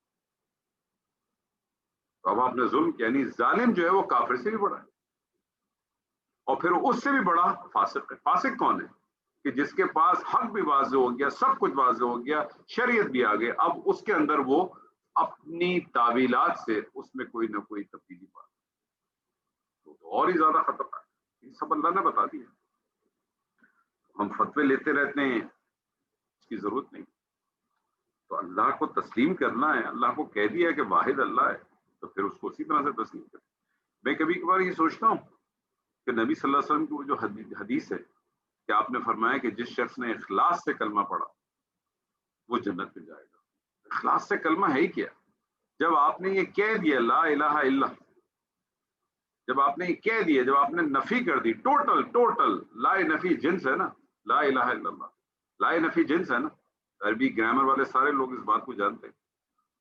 تو اب آپ نے ظلم کیا، یعنی ظالم جو ہے وہ کافر سے بھی بڑا ہے اور پھر اس سے بھی بڑا فاسق ہے۔ فاسق کون ہے؟ کہ جس کے پاس حق بھی واضح ہو گیا، سب کچھ واضح ہو گیا، شریعت بھی آ گئی، اب اس کے اندر وہ اپنی تعویلات سے اس میں کوئی نہ کوئی تبدیلی پا تو اور ہی زیادہ خطرناک ہے۔ یہ سب اللہ نے بتا دیا، ہم فتوے لیتے رہتے ہیں، اس کی ضرورت نہیں۔ تو اللہ کو تسلیم کرنا ہے، اللہ کو کہہ دیا کہ واحد اللہ ہے تو پھر اس کو اسی طرح سے تسلیم کریں۔ میں کبھی کبھار یہ سوچتا ہوں کہ نبی صلی اللہ علیہ وسلم کی وہ جو حدیث ہے کہ آپ نے فرمایا کہ جس شخص نے اخلاص سے کلمہ پڑھا وہ جنت میں جائے گا۔ اخلاص سے کلمہ ہے ہی کیا؟ جب آپ نے یہ کہہ دیا لا الہ الا اللہ، جب آپ نے یہ کہہ دیا، جب آپ نے نفی کر دی، ٹوٹل لا نفی جنس ہے نا، لا الہ الا اللہ لا نفی جنس ہے نا، عربی گرامر والے سارے لوگ اس بات کو جانتے ہیں۔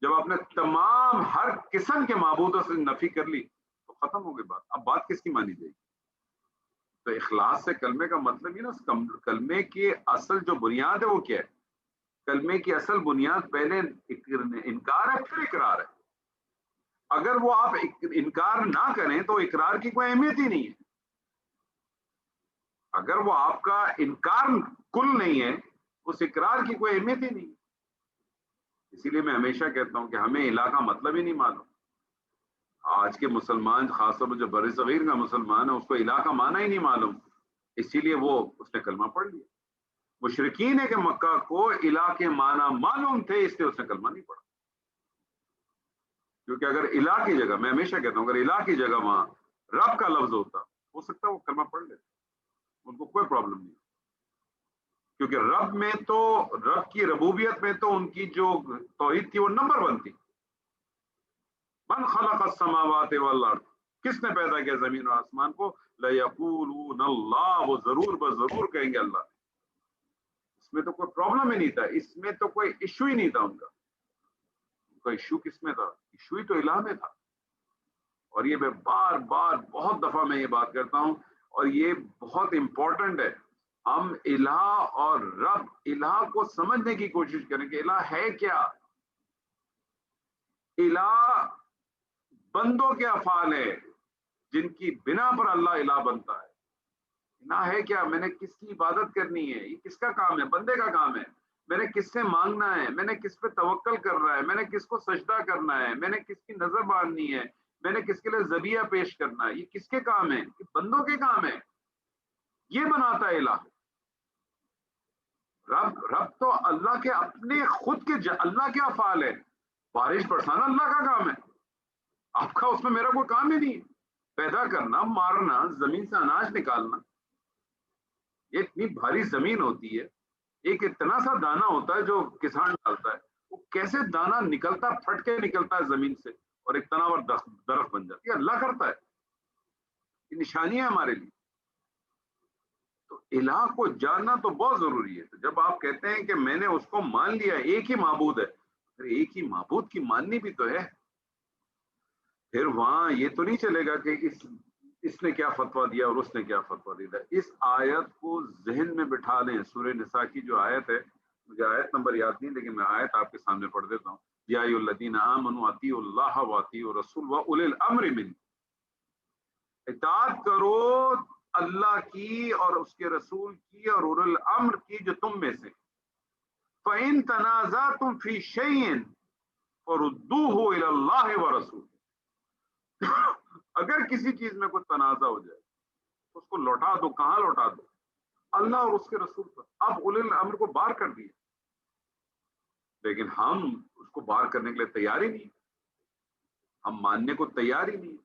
جب آپ نے تمام ہر قسم کے معبودوں سے نفی کر لی تو ختم ہو گئی بات، اب بات کس کی مانی جائے گی؟ تو اخلاص سے کلمے کا مطلب یہ نا، کلمے کی اصل جو بنیاد ہے وہ کیا ہے؟ کلمے کی اصل بنیاد پہلے انکار ہے، پھر اقرار ہے۔ اگر وہ آپ انکار نہ کریں تو اقرار کی کوئی اہمیت ہی نہیں ہے۔ اگر وہ آپ کا انکار کل نہیں ہے، اس اقرار کی کوئی اہمیت ہی نہیں ہے۔ اسی لیے میں ہمیشہ کہتا ہوں کہ ہمیں الہ کا مطلب ہی نہیں معلوم۔ آج کے مسلمان، خاص طور پر جو بر صغیر کا مسلمان ہے، اس کو الہ کا معنی ہی نہیں معلوم، اسی لیے اس نے کلمہ پڑھ لیا۔ مشرکین ہے کہ مکہ کو الہ کے معنی معلوم تھے، اس لیے اس نے کلمہ نہیں پڑھا۔ کیونکہ اگر الہ کی جگہ، میں ہمیشہ کہتا ہوں، اگر الہ کی جگہ وہاں رب کا لفظ ہوتا، ہو سکتا ہے وہ کلمہ پڑھ لیتے، ان کو کوئی پرابلم نہیں، کیونکہ رب میں تو، رب کی ربوبیت میں تو ان کی جو توحید تھی وہ نمبر 1 تھی۔ من خلق السماوات والارض، کس نے پیدا کیا زمین اور آسمان کو؟ لَيَقُولُونَ اللَّهُ، وہ ضرور بضرور کہیں گے اللہ۔ اس میں تو کوئی پرابلم ہی نہیں تھا، اس میں تو کوئی ایشو ہی نہیں تھا ان کا ایشو کس میں تھا؟ ایشو ہی تو الہ میں تھا۔ اور یہ میں بار بار بہت دفعہ میں یہ بات کرتا ہوں اور یہ بہت امپورٹنٹ ہے، ہم الہ اور رب، الہ کو سمجھنے کی کوشش کریں کہ الہ ہے کیا۔ الہ بندوں کے افعال ہے جن کی بنا پر اللہ الہ بنتا ہے۔ الہ ہے کیا؟ میں نے کس کی عبادت کرنی ہے، یہ کس کا کام ہے؟ بندے کا کام ہے۔ میں نے کس سے مانگنا ہے، میں نے کس پہ توکل کرنا ہے، میں نے کس کو سجدہ کرنا ہے، میں نے کس کی نظر باندھنی ہے، میں نے کس کے لیے ذبیحہ پیش کرنا ہے، یہ کس کے کام ہے؟ یہ بندوں کے کام ہے، یہ بناتا ہے الہ۔ رب تو اللہ کے اپنے خود کے اللہ کے افعال ہے، بارش برسانا اللہ کا کام ہے، آپ کا اس میں میرا کوئی کام ہی نہیں ہے۔ پیدا کرنا، مارنا، زمین سے اناج نکالنا، یہ اتنی بھاری زمین ہوتی ہے، ایک اتنا سا دانہ ہوتا ہے جو کسان ڈالتا ہے، وہ کیسے دانہ نکلتا، پھٹ کے نکلتا ہے زمین سے اور ایک تناور درخت بن جاتی ہے، اللہ کرتا ہے۔ یہ نشانی ہے ہمارے لیے۔ الہ کو جاننا تو بہت ضروری ہے. تو جب آپ کہتے ہیں کہ میں نے اس کو مان لیا ایک ہی معبود ہے، پھر ایک ہی معبود کی ماننی بھی تو ہے. پھر وہاں یہ تو نہیں چلے گا کہ اس نے کیا فتویٰ دیا اور اس نے کیا فتویٰ دیا. اس آیت کو ذہن میں بٹھا لیں. سورہ نساء کی جو آیت ہے، مجھے آیت نمبر یاد نہیں لیکن میں آیت آپ کے سامنے پڑھ دیتا ہوں. یا ایھا الذین آمنوا اطیعوا اللہ واطیعوا الرسول واولی الامر منکم. اطاعت کرو اللہ کی اور اس کے رسول کی اور اولی الامر کی جو تم میں سے. فَإِن تَنَازَعْتُمْ فِي شَيْءٍ فَرُدُّوهُ إِلَى اللَّهِ وَرَسُولِهِ. اگر کسی چیز میں کوئی تنازع ہو جائے تو اس کو لوٹا دو. کہاں لوٹا دو؟ اللہ اور اس کے رسول پر. اب اولی الامر کو بار کر دیا، لیکن ہم اس کو بار کرنے کے لیے تیار ہی نہیں، ہم ماننے کو تیار ہی نہیں.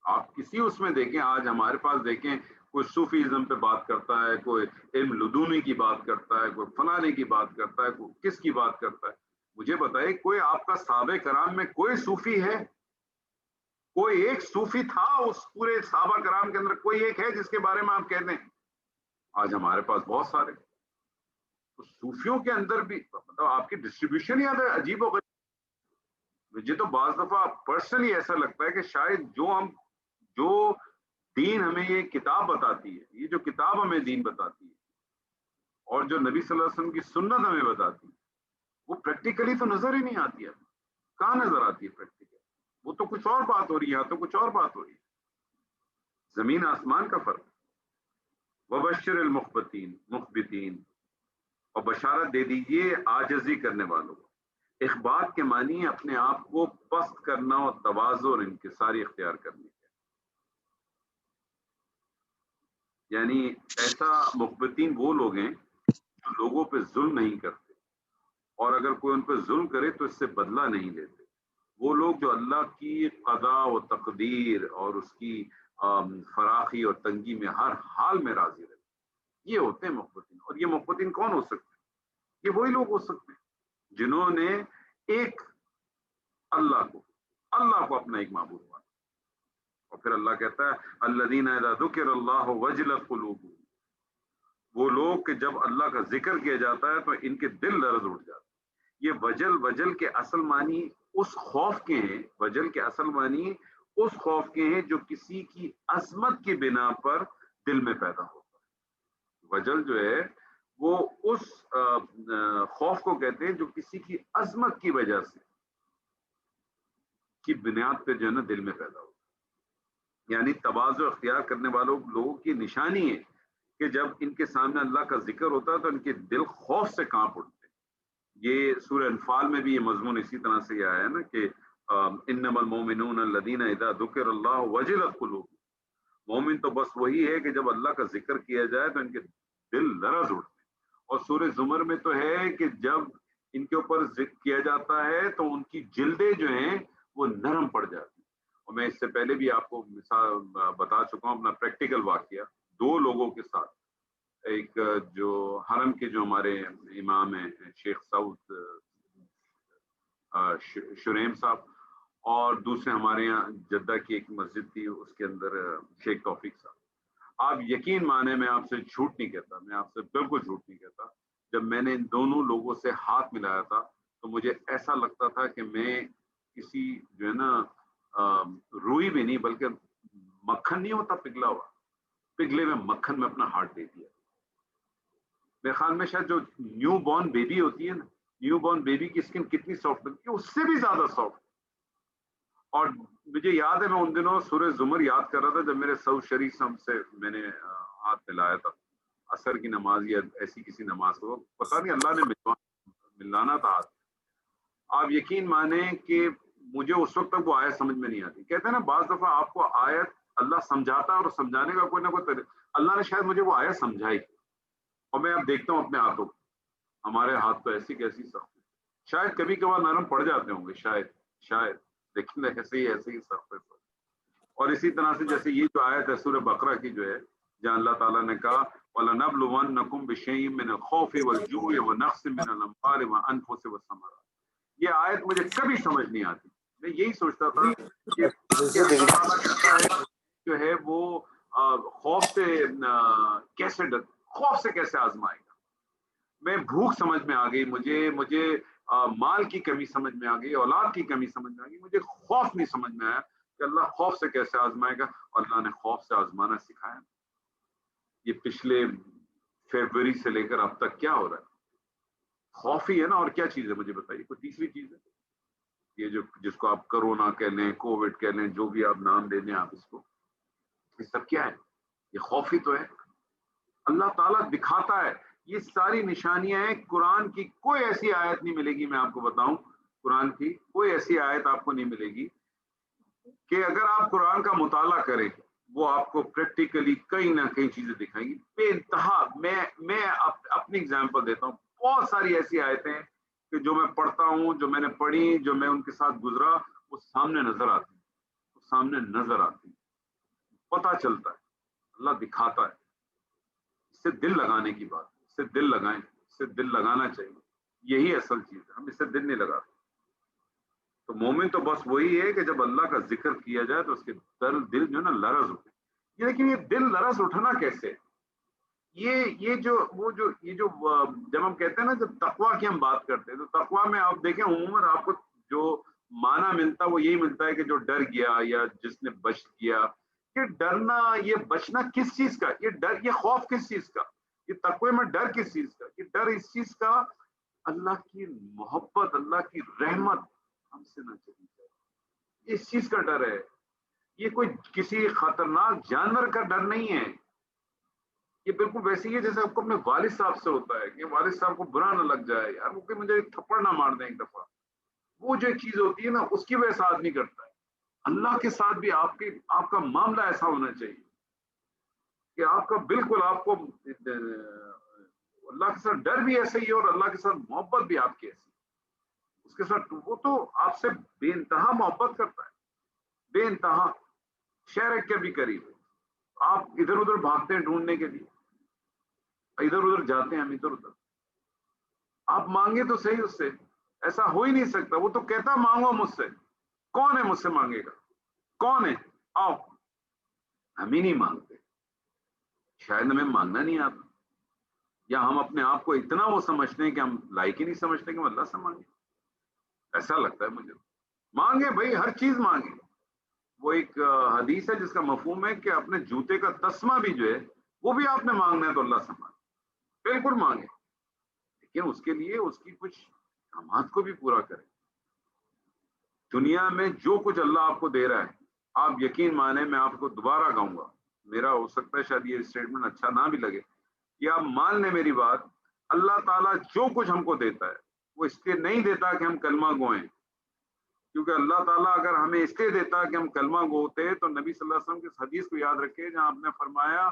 آپ کسی اس میں دیکھیں، آج ہمارے پاس دیکھیں کوئی صوفیزم پہ بات کرتا ہے، کوئی علم لدونی کی بات کرتا ہے، کوئی فلانے کی بات کرتا ہے، کوئی کس کی بات کرتا ہے. مجھے بتائیے کوئی آپ کا صحابہ کرام میں کوئی صوفی ہے؟ کوئی ایک صوفی تھا اس پورے صحابہ کرام کے اندر؟ کوئی ایک ہے جس کے بارے میں آپ کہتے ہیں؟ آج ہمارے پاس بہت سارے. تو صوفیوں کے اندر بھی مطلب آپ کی ڈسٹریبیوشن ہی عجیب و غریب. مجھے تو بعض دفعہ پرسنلی ایسا لگتا ہے کہ شاید جو دین ہمیں یہ کتاب بتاتی ہے، یہ جو کتاب ہمیں دین بتاتی ہے اور جو نبی صلی اللہ علیہ وسلم کی سنت ہمیں بتاتی ہے، وہ پریکٹیکلی تو نظر ہی نہیں آتی ہے. کہاں نظر آتی ہے پریکٹیکل؟ وہ تو کچھ اور بات ہو رہی ہے، یہاں تو کچھ اور بات ہو رہی ہے. زمین آسمان کا فرق. وبشر المخبتین، اور بشارت دے دیجئے عاجزی کرنے والوں کو. اخبات کے معنی اپنے آپ کو پست کرنا اور تواضع اور انکساری اختیار کرنے کا. یعنی ایسا مخبتین وہ لوگ ہیں جو لوگوں پہ ظلم نہیں کرتے، اور اگر کوئی ان پہ ظلم کرے تو اس سے بدلہ نہیں لیتے. وہ لوگ جو اللہ کی قضاء و تقدیر اور اس کی فراخی اور تنگی میں ہر حال میں راضی رہتے، یہ ہوتے ہیں مخبتین. اور یہ مخبتین کون ہو سکتے ہیں؟ یہ وہی لوگ ہو سکتے ہیں جنہوں نے ایک اللہ کو اپنا ایک معبود مانا. اور پھر اللہ کہتا ہے الذین اذا ذکر اللہ وجلت قلوبہم. وہ لوگ کہ جب اللہ کا ذکر کیا جاتا ہے تو ان کے دل لرز اٹھ جاتے ہیں. یہ وجل کے اصل معنی اس خوف کے ہیں. وجل کے اصل معنی اس خوف کے ہیں جو کسی کی عظمت کی بنا پر دل میں پیدا ہوتا ہے. وجل جو ہے وہ اس خوف کو کہتے ہیں جو کسی کی عظمت کی وجہ سے کی بنیاد پہ جو ہے نا دل میں پیدا ہوتا ہے. یعنی تواضع اختیار کرنے والوں لوگوں کی نشانی ہے کہ جب ان کے سامنے اللہ کا ذکر ہوتا ہے تو ان کے دل خوف سے کانپ اٹھتے ہیں. یہ سورہ انفال میں بھی یہ مضمون اسی طرح سے یہ آیا ہے نا کہ انما المؤمنون الذین اذا ذکر اللہ وجلت قلوبہم. مومن تو بس وہی ہے کہ جب اللہ کا ذکر کیا جائے تو ان کے دل لرز اٹھتے ہیں. اور سورہ زمر میں تو ہے کہ جب ان کے اوپر ذکر کیا جاتا ہے تو ان کی جلدیں جو ہیں وہ نرم پڑ جاتی ہیں. اور میں اس سے پہلے بھی آپ کو مثال بتا چکا ہوں اپنا پریکٹیکل واقعہ. دو لوگوں کے ساتھ، ایک جو حرم کے جو ہمارے امام ہیں شیخ سعود شریم صاحب، اور دوسرے ہمارے یہاں جدہ کی ایک مسجد تھی اس کے اندر شیخ توفیق صاحب. آپ یقین مانے میں آپ سے جھوٹ نہیں کہتا، میں آپ سے بالکل جھوٹ نہیں کہتا، جب میں نے ان دونوں لوگوں سے ہاتھ ملایا تھا تو مجھے ایسا لگتا تھا کہ میں کسی جو ہے نا روئی بھی نہیں بلکہ مکھن نہیں ہوتا پگھلا ہوا، پگھلے میں مکھن میں اپنا ہاتھ دے دیا. میرے خیال میں شاید جو نیو بورن بیبی ہوتی ہے نا، نیو بورن بیبی کی اسکن کتنی سافٹ ہوتی ہے، اس سے بھی زیادہ سافٹ. اور مجھے یاد ہے میں ان دنوں سورہ زمر یاد کر رہا تھا جب میرے سعود شریف صاحب سے میں نے ہاتھ ملایا تھا عصر کی نماز یا ایسی کسی نماز کو، پتہ نہیں اللہ نے ملانا تھا ہاتھ. آپ یقین مانیں کہ مجھے اس وقت تک وہ آیت سمجھ میں نہیں آتی. کہتے ہیں نا بعض دفعہ آپ کو آیت اللہ سمجھاتا ہے اور سمجھانے کا کوئی نہ کوئی طریقہ. اللہ نے شاید مجھے وہ آیت سمجھائی اور میں اب دیکھتا ہوں اپنے ہاتھوں، ہمارے ہاتھ تو ایسی کیسی سخت، شاید کبھی کبھار نرم پڑ جاتے ہوں گے، شاید لیکن ایسے ہی سخت. اور اسی طرح سے جیسے یہ جو آیت ہے سورہ بقرہ کی جو ہے جہاں اللہ تعالیٰ نے کہا وَلَنَبْلُوَنَّكُمْ بِشَيْءٍ مِّنَ الْخَوْفِ وَالْجُوعِ وَنَقْصٍ مِّنَ الْأَمْوَالِ وَالْأَنفُسِ وَالثَّمَرَاتِ. یہ آیت مجھے کبھی سمجھ نہیں آتی. میں یہی سوچتا تھا کہ اللہ تعالیٰ کہتا ہے جو ہے وہ خوف سے کیسے خوف سے کیسے آزمائے گا؟ میں بھوک سمجھ میں آ گئی، مجھے مال کی کمی سمجھ میں آ گئی، اولاد کی کمی سمجھ میں آ گئی، مجھے خوف نہیں سمجھ میں آیا کہ اللہ خوف سے کیسے آزمائے گا. اللہ نے خوف سے آزمانا سکھایا. یہ پچھلے فیبروری سے لے کر اب تک کیا ہو رہا ہے؟ خوف ہی ہے نا. اور کیا چیز ہے مجھے بتائیے، کوئی تیسری چیز ہے؟ یہ جو جس کو آپ کرونا کہہ لیں، کووڈ کہہ لیں، جو بھی آپ نام دے دیں آپ اس کو، یہ سب کیا ہے؟ یہ خوف ہی تو ہے. اللہ تعالیٰ دکھاتا ہے. یہ ساری نشانیاں ہیں. قرآن کی کوئی ایسی آیت نہیں ملے گی، میں آپ کو بتاؤں، قرآن کی کوئی ایسی آیت آپ کو نہیں ملے گی کہ اگر آپ قرآن کا مطالعہ کریں وہ آپ کو پریکٹیکلی کہیں نہ کہیں چیزیں دکھائیں گی بے انتہا. میں اپنی اگزامپل دیتا ہوں. بہت ساری ایسی آیتیں کہ جو میں پڑھتا ہوں، جو میں نے پڑھی، جو میں ان کے ساتھ گزرا، وہ سامنے نظر آتی، پتہ چلتا ہے. اللہ دکھاتا ہے. اس سے دل لگانے کی بات، اس سے دل لگائیں، اس سے دل لگانا چاہیے. یہی اصل چیز ہے. ہم اس سے دل نہیں لگاتے. تو مومن تو بس وہی ہے کہ جب اللہ کا ذکر کیا جائے تو اس کے دل جو ہے نا لرز اٹھے. یہ لیکن یہ دل لرز اٹھنا کیسے؟ یہ جو جب ہم کہتے ہیں نا، جب تقویٰ کی ہم بات کرتے ہیں تو تقویٰ میں آپ دیکھیں عموماً آپ کو جو معنی ملتا ہے وہ یہی ملتا ہے کہ جو ڈر گیا یا جس نے بچ گیا. یہ ڈرنا، یہ بچنا کس چیز کا؟ یہ ڈر، یہ خوف کس چیز کا؟ یہ تقوی میں ڈر کس چیز کا؟ یہ ڈر اس چیز کا، اللہ کی محبت، اللہ کی رحمت ہم سے نہ چلی جائے، اس چیز کا ڈر ہے. یہ کوئی کسی خطرناک جانور کا ڈر نہیں ہے. یہ بالکل ویسے ہی ہے جیسے آپ کو اپنے والد صاحب سے ہوتا ہے کہ والد صاحب کو برا نہ لگ جائے، یار وہ کہ مجھے ایک تھپڑ نہ مار دیں ایک دفعہ. وہ جو ایک چیز ہوتی ہے نا، اس کی وجہ سے آدمی کرتا ہے. اللہ کے ساتھ بھی آپ کا معاملہ ایسا ہونا چاہیے کہ آپ کا بالکل، آپ کو اللہ کے ساتھ ڈر بھی ایسا ہی ہے اور اللہ کے ساتھ محبت بھی آپ کی ایسی. اس کے ساتھ وہ تو آپ سے بے انتہا محبت کرتا ہے، بے انتہا. شہر کے بھی قریب آپ ادھر ادھر بھاگتے ہیں ڈھونڈنے کے لیے، ادھر ادھر جاتے ہیں ہم، ادھر ادھر. آپ مانگے تو صحیح اس سے، ایسا ہو ہی نہیں سکتا. وہ تو کہتا مانگو مجھ سے. کون ہے مجھ سے مانگے گا؟ کون ہے؟ آؤ. ہم ہی نہیں مانگتے. شاید ہمیں مانگنا نہیں آتا، یا ہم اپنے آپ کو اتنا وہ سمجھتے ہیں کہ ہم لائق ہی نہیں سمجھتے کہ ہم اللہ سے مانگیں. ایسا لگتا ہے مجھے. مانگے بھائی، ہر چیز مانگے. وہ ایک حدیث ہے جس کا مفہوم ہے کہ اپنے جوتے کا تسمہ بھی جو ہے وہ بھی آپ نے مانگنا ہے تو اللہ سے مانگے، بالکل مانگے، لیکن اس کے لیے اس کی کچھ احکامات کو بھی پورا کریں. دنیا میں جو کچھ اللہ آپ کو دے رہا ہے، آپ یقین مانیں، میں آپ کو دوبارہ کہوں گا، میرا ہو سکتا ہے شاید یہ اسٹیٹمنٹ اچھا نہ بھی لگے، کہ آپ مان لیں میری بات، اللہ تعالیٰ جو کچھ ہم کو دیتا ہے وہ اس لیے نہیں دیتا کہ ہم کلمہ گوئیں. کیونکہ اللہ تعالیٰ اگر ہمیں اس لیے دیتا کہ ہم کلمہ گوتے تو نبی صلی اللہ علیہ وسلم کی اس حدیث کو یاد رکھے جہاں آپ نے فرمایا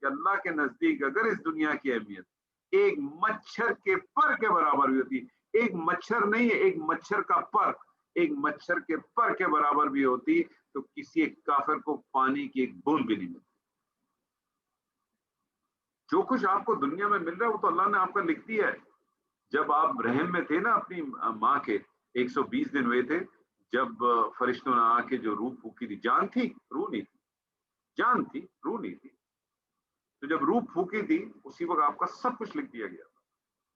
کہ اللہ کے نزدیک اگر اس دنیا کی اہمیت ایک مچھر کے پر کے برابر بھی ہوتی، ایک مچھر نہیں ہے، ایک مچھر کا پر، ایک مچھر کے پر کے برابر بھی ہوتی، تو کسی ایک کافر کو پانی کی ایک بوند بھی نہیں ملتی. جو کچھ آپ کو دنیا میں مل رہا ہے وہ تو اللہ نے آپ کا لکھ دیا ہے. جب آپ رحم میں تھے نا اپنی ماں کے، 120 دن ہوئے تھے، جب فرشتوں نے آ کے جو روح پھونکی تھی، جان تھی روح نہیں تھی، جان تھی روح نہیں تھی، تو جب روح پھونکی تھی اسی وقت آپ کا سب کچھ لکھ دیا گیا تھا،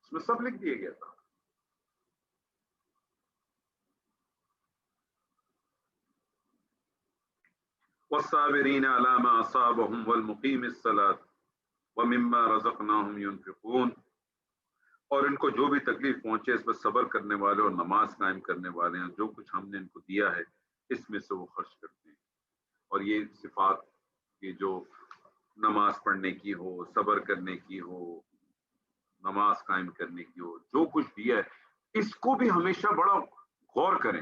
اس میں سب لکھ دیا گیا تھا. والصابرین علی ما اصابهم والمقیم الصلاۃ ومما رزقناہم ينفقون، اور ان کو جو بھی تکلیف پہنچے اس پر صبر کرنے والے اور نماز قائم کرنے والے ہیں، جو کچھ ہم نے ان کو دیا ہے اس میں سے وہ خرچ کرتے ہیں. اور یہ صفات، یہ جو نماز پڑھنے کی ہو، صبر کرنے کی ہو، نماز قائم کرنے کی ہو، جو کچھ دیا ہے اس کو بھی ہمیشہ بڑا غور کریں.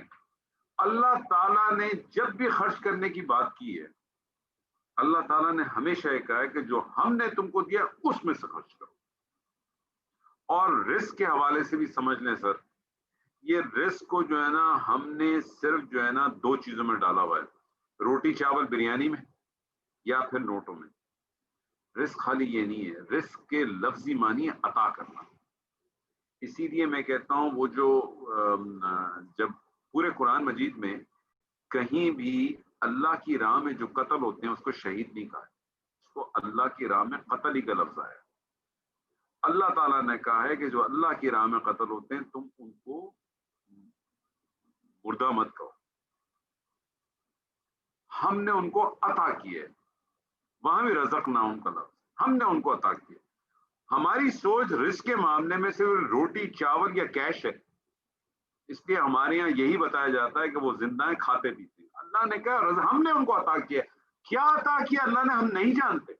اللہ تعالیٰ نے جب بھی خرچ کرنے کی بات کی ہے، اللہ تعالیٰ نے ہمیشہ یہ کہا ہے کہ جو ہم نے تم کو دیا اس میں سے خرچ کرو. اور رزق کے حوالے سے بھی سمجھ لیں سر، یہ رزق کو جو ہے نا ہم نے صرف جو ہے نا 2 چیزوں میں ڈالا ہوا ہے، روٹی چاول بریانی میں یا پھر نوٹوں میں. رزق خالی یہ نہیں ہے، رزق کے لفظی معنی ہے عطا کرنا. اسی لیے میں کہتا ہوں وہ جو جب پورے قرآن مجید میں کہیں بھی اللہ کی راہ میں جو قتل ہوتے ہیں اس کو شہید نہیں کہا، اس کو اللہ کی راہ میں قتل ہی کا لفظ آیا. اللہ تعالیٰ نے کہا ہے کہ جو اللہ کی راہ میں قتل ہوتے ہیں تم ان کو مردہ مت کہو. ہم نے ان کو عطا کیے, وہاں بھی رزقناہم کا لفظ, ہم نے ان کو عطا کیے. ہماری سوچ رزق کے معاملے میں صرف روٹی چاول یا کیش ہے, اس لیے ہمارے یہاں یہی بتایا جاتا ہے کہ وہ زندہ ہیں, کھاتے پیتے ہیں. اللہ نے کہا ہم نے ان کو عطا کیا. کیا عطا کیا اللہ نے, ہم نہیں جانتے.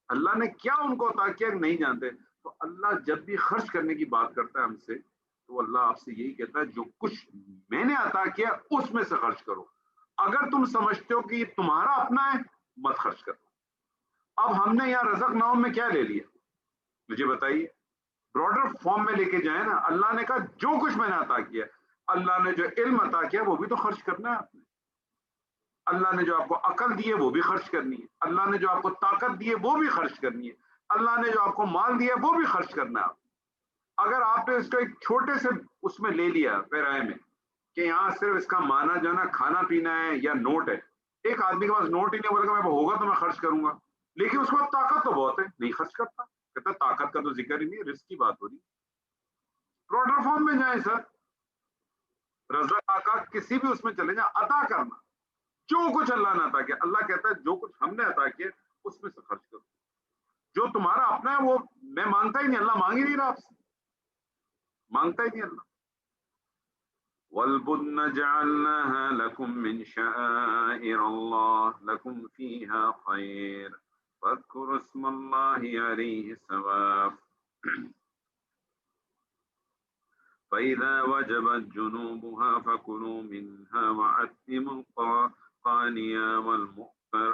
اللہ نے کیا ان کو عطا کیا نہیں جانتے. تو اللہ جب بھی خرچ کرنے کی بات کرتا ہے ہم سے, تو اللہ آپ سے یہی کہتا ہے جو کچھ میں نے عطا کیا اس میں سے خرچ کرو. اگر تم سمجھتے ہو کہ یہ تمہارا اپنا ہے, مت خرچ کرو. اب ہم نے یہاں رزقناہم میں کیا لے لیا, مجھے بتائیے. براڈر فارم میں لے کے جائیں نا. اللہ نے کہا جو کچھ میں نے عطا کیا. اللہ نے جو علم عطا کیا وہ بھی تو خرچ کرنا ہے آپ نے. اللہ نے جو آپ کو عقل دی ہے وہ بھی خرچ کرنی ہے. اللہ نے جو آپ کو طاقت دی ہے وہ بھی خرچ کرنی ہے. اللہ نے جو آپ کو مال دیا ہے وہ بھی خرچ کرنا ہے آپ. اگر آپ نے اس کو ایک چھوٹے سے اس میں لے لیا پیرائے میں کہ یہاں صرف اس کا معنی جو ہے نا کھانا پینا ہے یا نوٹ ہے. ایک آدمی کے پاس نوٹ ہی نہیں بولے گا میں ہوگا تو میں خرچ کروں گا, لیکن اس کے پاس طاقت تو بہت ہے, نہیں خرچ کرتا. کہتا طاقت کا تو ذکر ہی نہیں, رزق کی بات ہو رہی. براڈر فارم میں جائیں سر, رزق کا کسی بھی اس میں چلے جائیں, عطا کرنا جو کچھ اللہ نے عطا کیا. اللہ کہتا ہے جو کچھ ہم نے عطا کیا اس میں سے خرچ کرو. جو تمہارا اپنا ہے وہ میں مانگتا ہی نہیں, اللہ مانگ ہی نہیں رہا آپ سے, مانگتا ہی نہیں اللہ. وَالْبُدْنَ جَعَلْنَاهَا لَكُمْ مِنْ شَعَائِرِ اللَّهِ لَكُمْ فِيهَا خَيْرٌ فَاذْكُرُوا اسْمَ اللَّهِ عَلَيْهِ ثَوَابٌ فَإِذَا وَجَبَتْ جُنُوبُهَا فَكُلُوا مِنْهَا وَأَطْعِمُوا الْقَانِيَ وَالْمُعْتَرَّ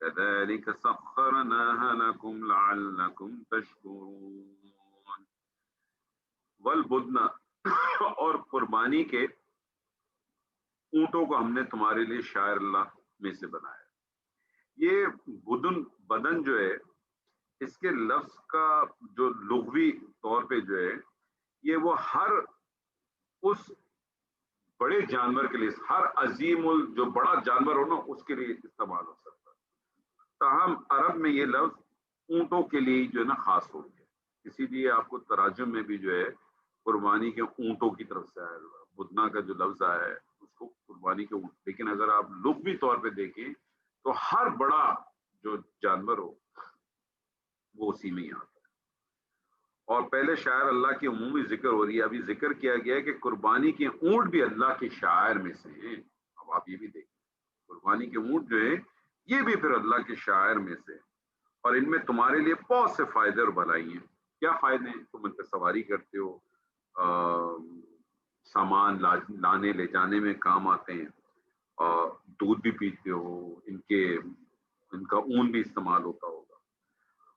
كَذَلِكَ سَخَّرْنَاهَا لَكُمْ لَعَلَّكُمْ تَشْكُرُونَ. وَالْبُدْنَ, اور قربانی کے اونٹوں کو ہم نے تمہارے لیے شاعر اللہ میں سے بنایا. یہ بدن جو ہے اس کے لفظ کا جو لغوی طور پہ جو ہے یہ وہ ہر اس بڑے جانور کے لیے, ہر عظیم جو بڑا جانور ہو نا اس کے لیے استعمال ہو سکتا ہے. تاہم عرب میں یہ لفظ اونٹوں کے لیے جو ہے نا خاص ہو گیا, اسی لیے آپ کو تراجم میں بھی جو ہے قربانی کے اونٹوں کی طرف سے آیا. بدنا کا جو لفظ آیا ہے اس کو قربانی کے اونٹ, لیکن اگر آپ لغوی طور پہ دیکھیں تو ہر بڑا جو جانور ہو وہ اسی میں ہی آتا ہے. اور پہلے شاعر اللہ کی عمومی ذکر ہو رہی ہے, ابھی ذکر کیا گیا ہے کہ قربانی کے اونٹ بھی اللہ کے شاعر میں سے ہیں. اب آپ یہ بھی دیکھیں, قربانی کے اونٹ جو ہیں یہ بھی پھر اللہ کے شاعر میں سے, اور ان میں تمہارے لیے بہت سے فائدے اور بھلائی ہیں. کیا فائدے ہیں؟ تم ان پہ سواری کرتے ہو, سامان لانے لے جانے میں کام آتے ہیں, اور دودھ بھی پیتے ہو, ان کا اون بھی استعمال ہوتا ہوگا,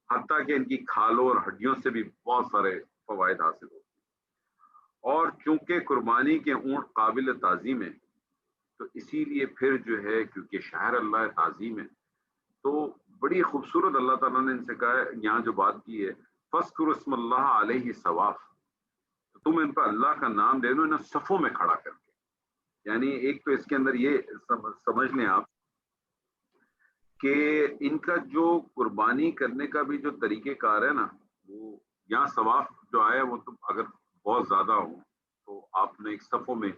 حتیٰ کہ ان کی کھالوں اور ہڈیوں سے بھی بہت سارے فوائد حاصل ہوتے ہیں. اور چونکہ قربانی کے اونٹ قابل تعظیم ہیں تو اسی لیے پھر جو ہے کیونکہ شاعر اللہ تعظیم ہے تو بڑی خوبصورت اللہ تعالیٰ نے ان سے کہا ہے, یہاں جو بات کی ہے فَاذْكُرُوا اسْمَ اللَّهِ عَلَيْهِ صَوَافٍ, تو تم ان پر اللہ کا نام لے لو انہیں صفوں میں کھڑا کر کے. یعنی ایک تو اس کے اندر یہ سمجھ لیں آپ کہ ان کا جو قربانی کرنے کا بھی جو طریقہ کار ہے نا, وہ یہاں ثواب جو آیا ہے وہ تو اگر بہت زیادہ ہو تو آپ نے ایک صفوں میں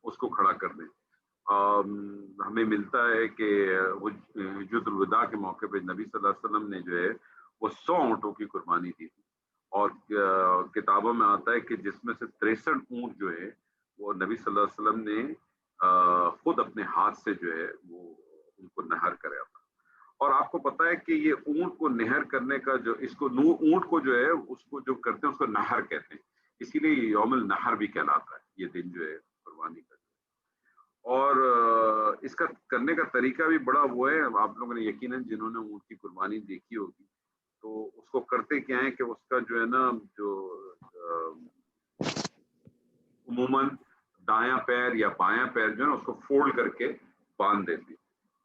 اس کو کھڑا کر دیں. ہمیں ملتا ہے کہ حجۃ الوداع کے موقع پہ نبی صلی اللہ علیہ وسلم نے جو ہے وہ 100 اونٹوں کی قربانی دی تھی, اور کتابوں میں آتا ہے کہ جس میں سے 63 اونٹ جو ہے وہ نبی صلی اللہ علیہ وسلم نے خود اپنے ہاتھ سے جو ہے وہ ان کو نہر کرا تھا. اور آپ کو پتا ہے کہ یہ اونٹ کو نہر کرنے کا جو اس کو اونٹ کو جو ہے اس کو جو کرتے ہیں اس کو نہر کہتے ہیں, اسی لیے یوم النہر بھی کہلاتا ہے یہ دن جو ہے قربانی کا. اور اس کا کرنے کا طریقہ بھی بڑا وہ ہے, آپ لوگوں نے یقیناً جنہوں نے اونٹ کی قربانی دیکھی ہوگی تو اس کو کرتے کیا ہے کہ اس کا جو ہے نا جو عموماً دایاں پیر یا بایاں پیر جو ہے نا اس کو فولڈ کر کے باندھ دیتے,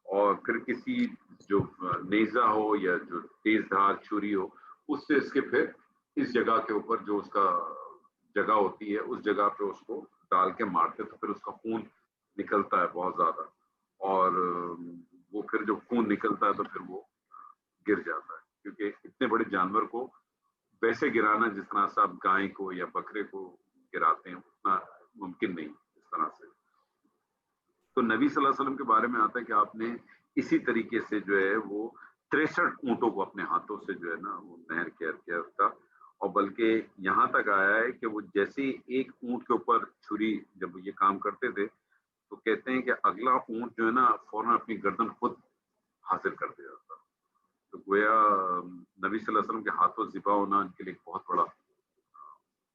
اور پھر کسی جو نیزہ ہو یا جو تیز دھار چھری ہو اس سے اس کے پھر اس جگہ کے اوپر جو اس کا جگہ ہوتی ہے اس جگہ پہ اس کو ڈال کے مارتے, تو پھر اس کا خون نکلتا ہے بہت زیادہ, اور وہ پھر جو خون نکلتا ہے تو پھر وہ گر جاتا ہے، کیونکہ اتنے بڑے جانور کو ویسے گرانا جس طرح سے آپ گائے کو یا بکرے کو گراتے ہیں اتنا ممکن نہیں اس طرح سے. تو نبی صلی اللہ علیہ وسلم کے بارے میں آتا ہے کہ آپ نے اسی طریقے سے جو ہے وہ 63 اونٹوں کو اپنے ہاتھوں سے جو ہے نا وہ نہر کیا اس کا، اور بلکہ یہاں تک آیا ہے کہ وہ جیسے ہی ایک اونٹ کے اوپر چھری جب یہ کام کرتے تھے تو کہتے ہیں کہ اگلا اونٹ جو ہے نا فوراً اپنی گردن خود حاصل کر دیا تھا. تو گویا نبی صلی اللہ علیہ وسلم کے ہاتھوں ذبح ہونا ان کے لیے بہت بڑا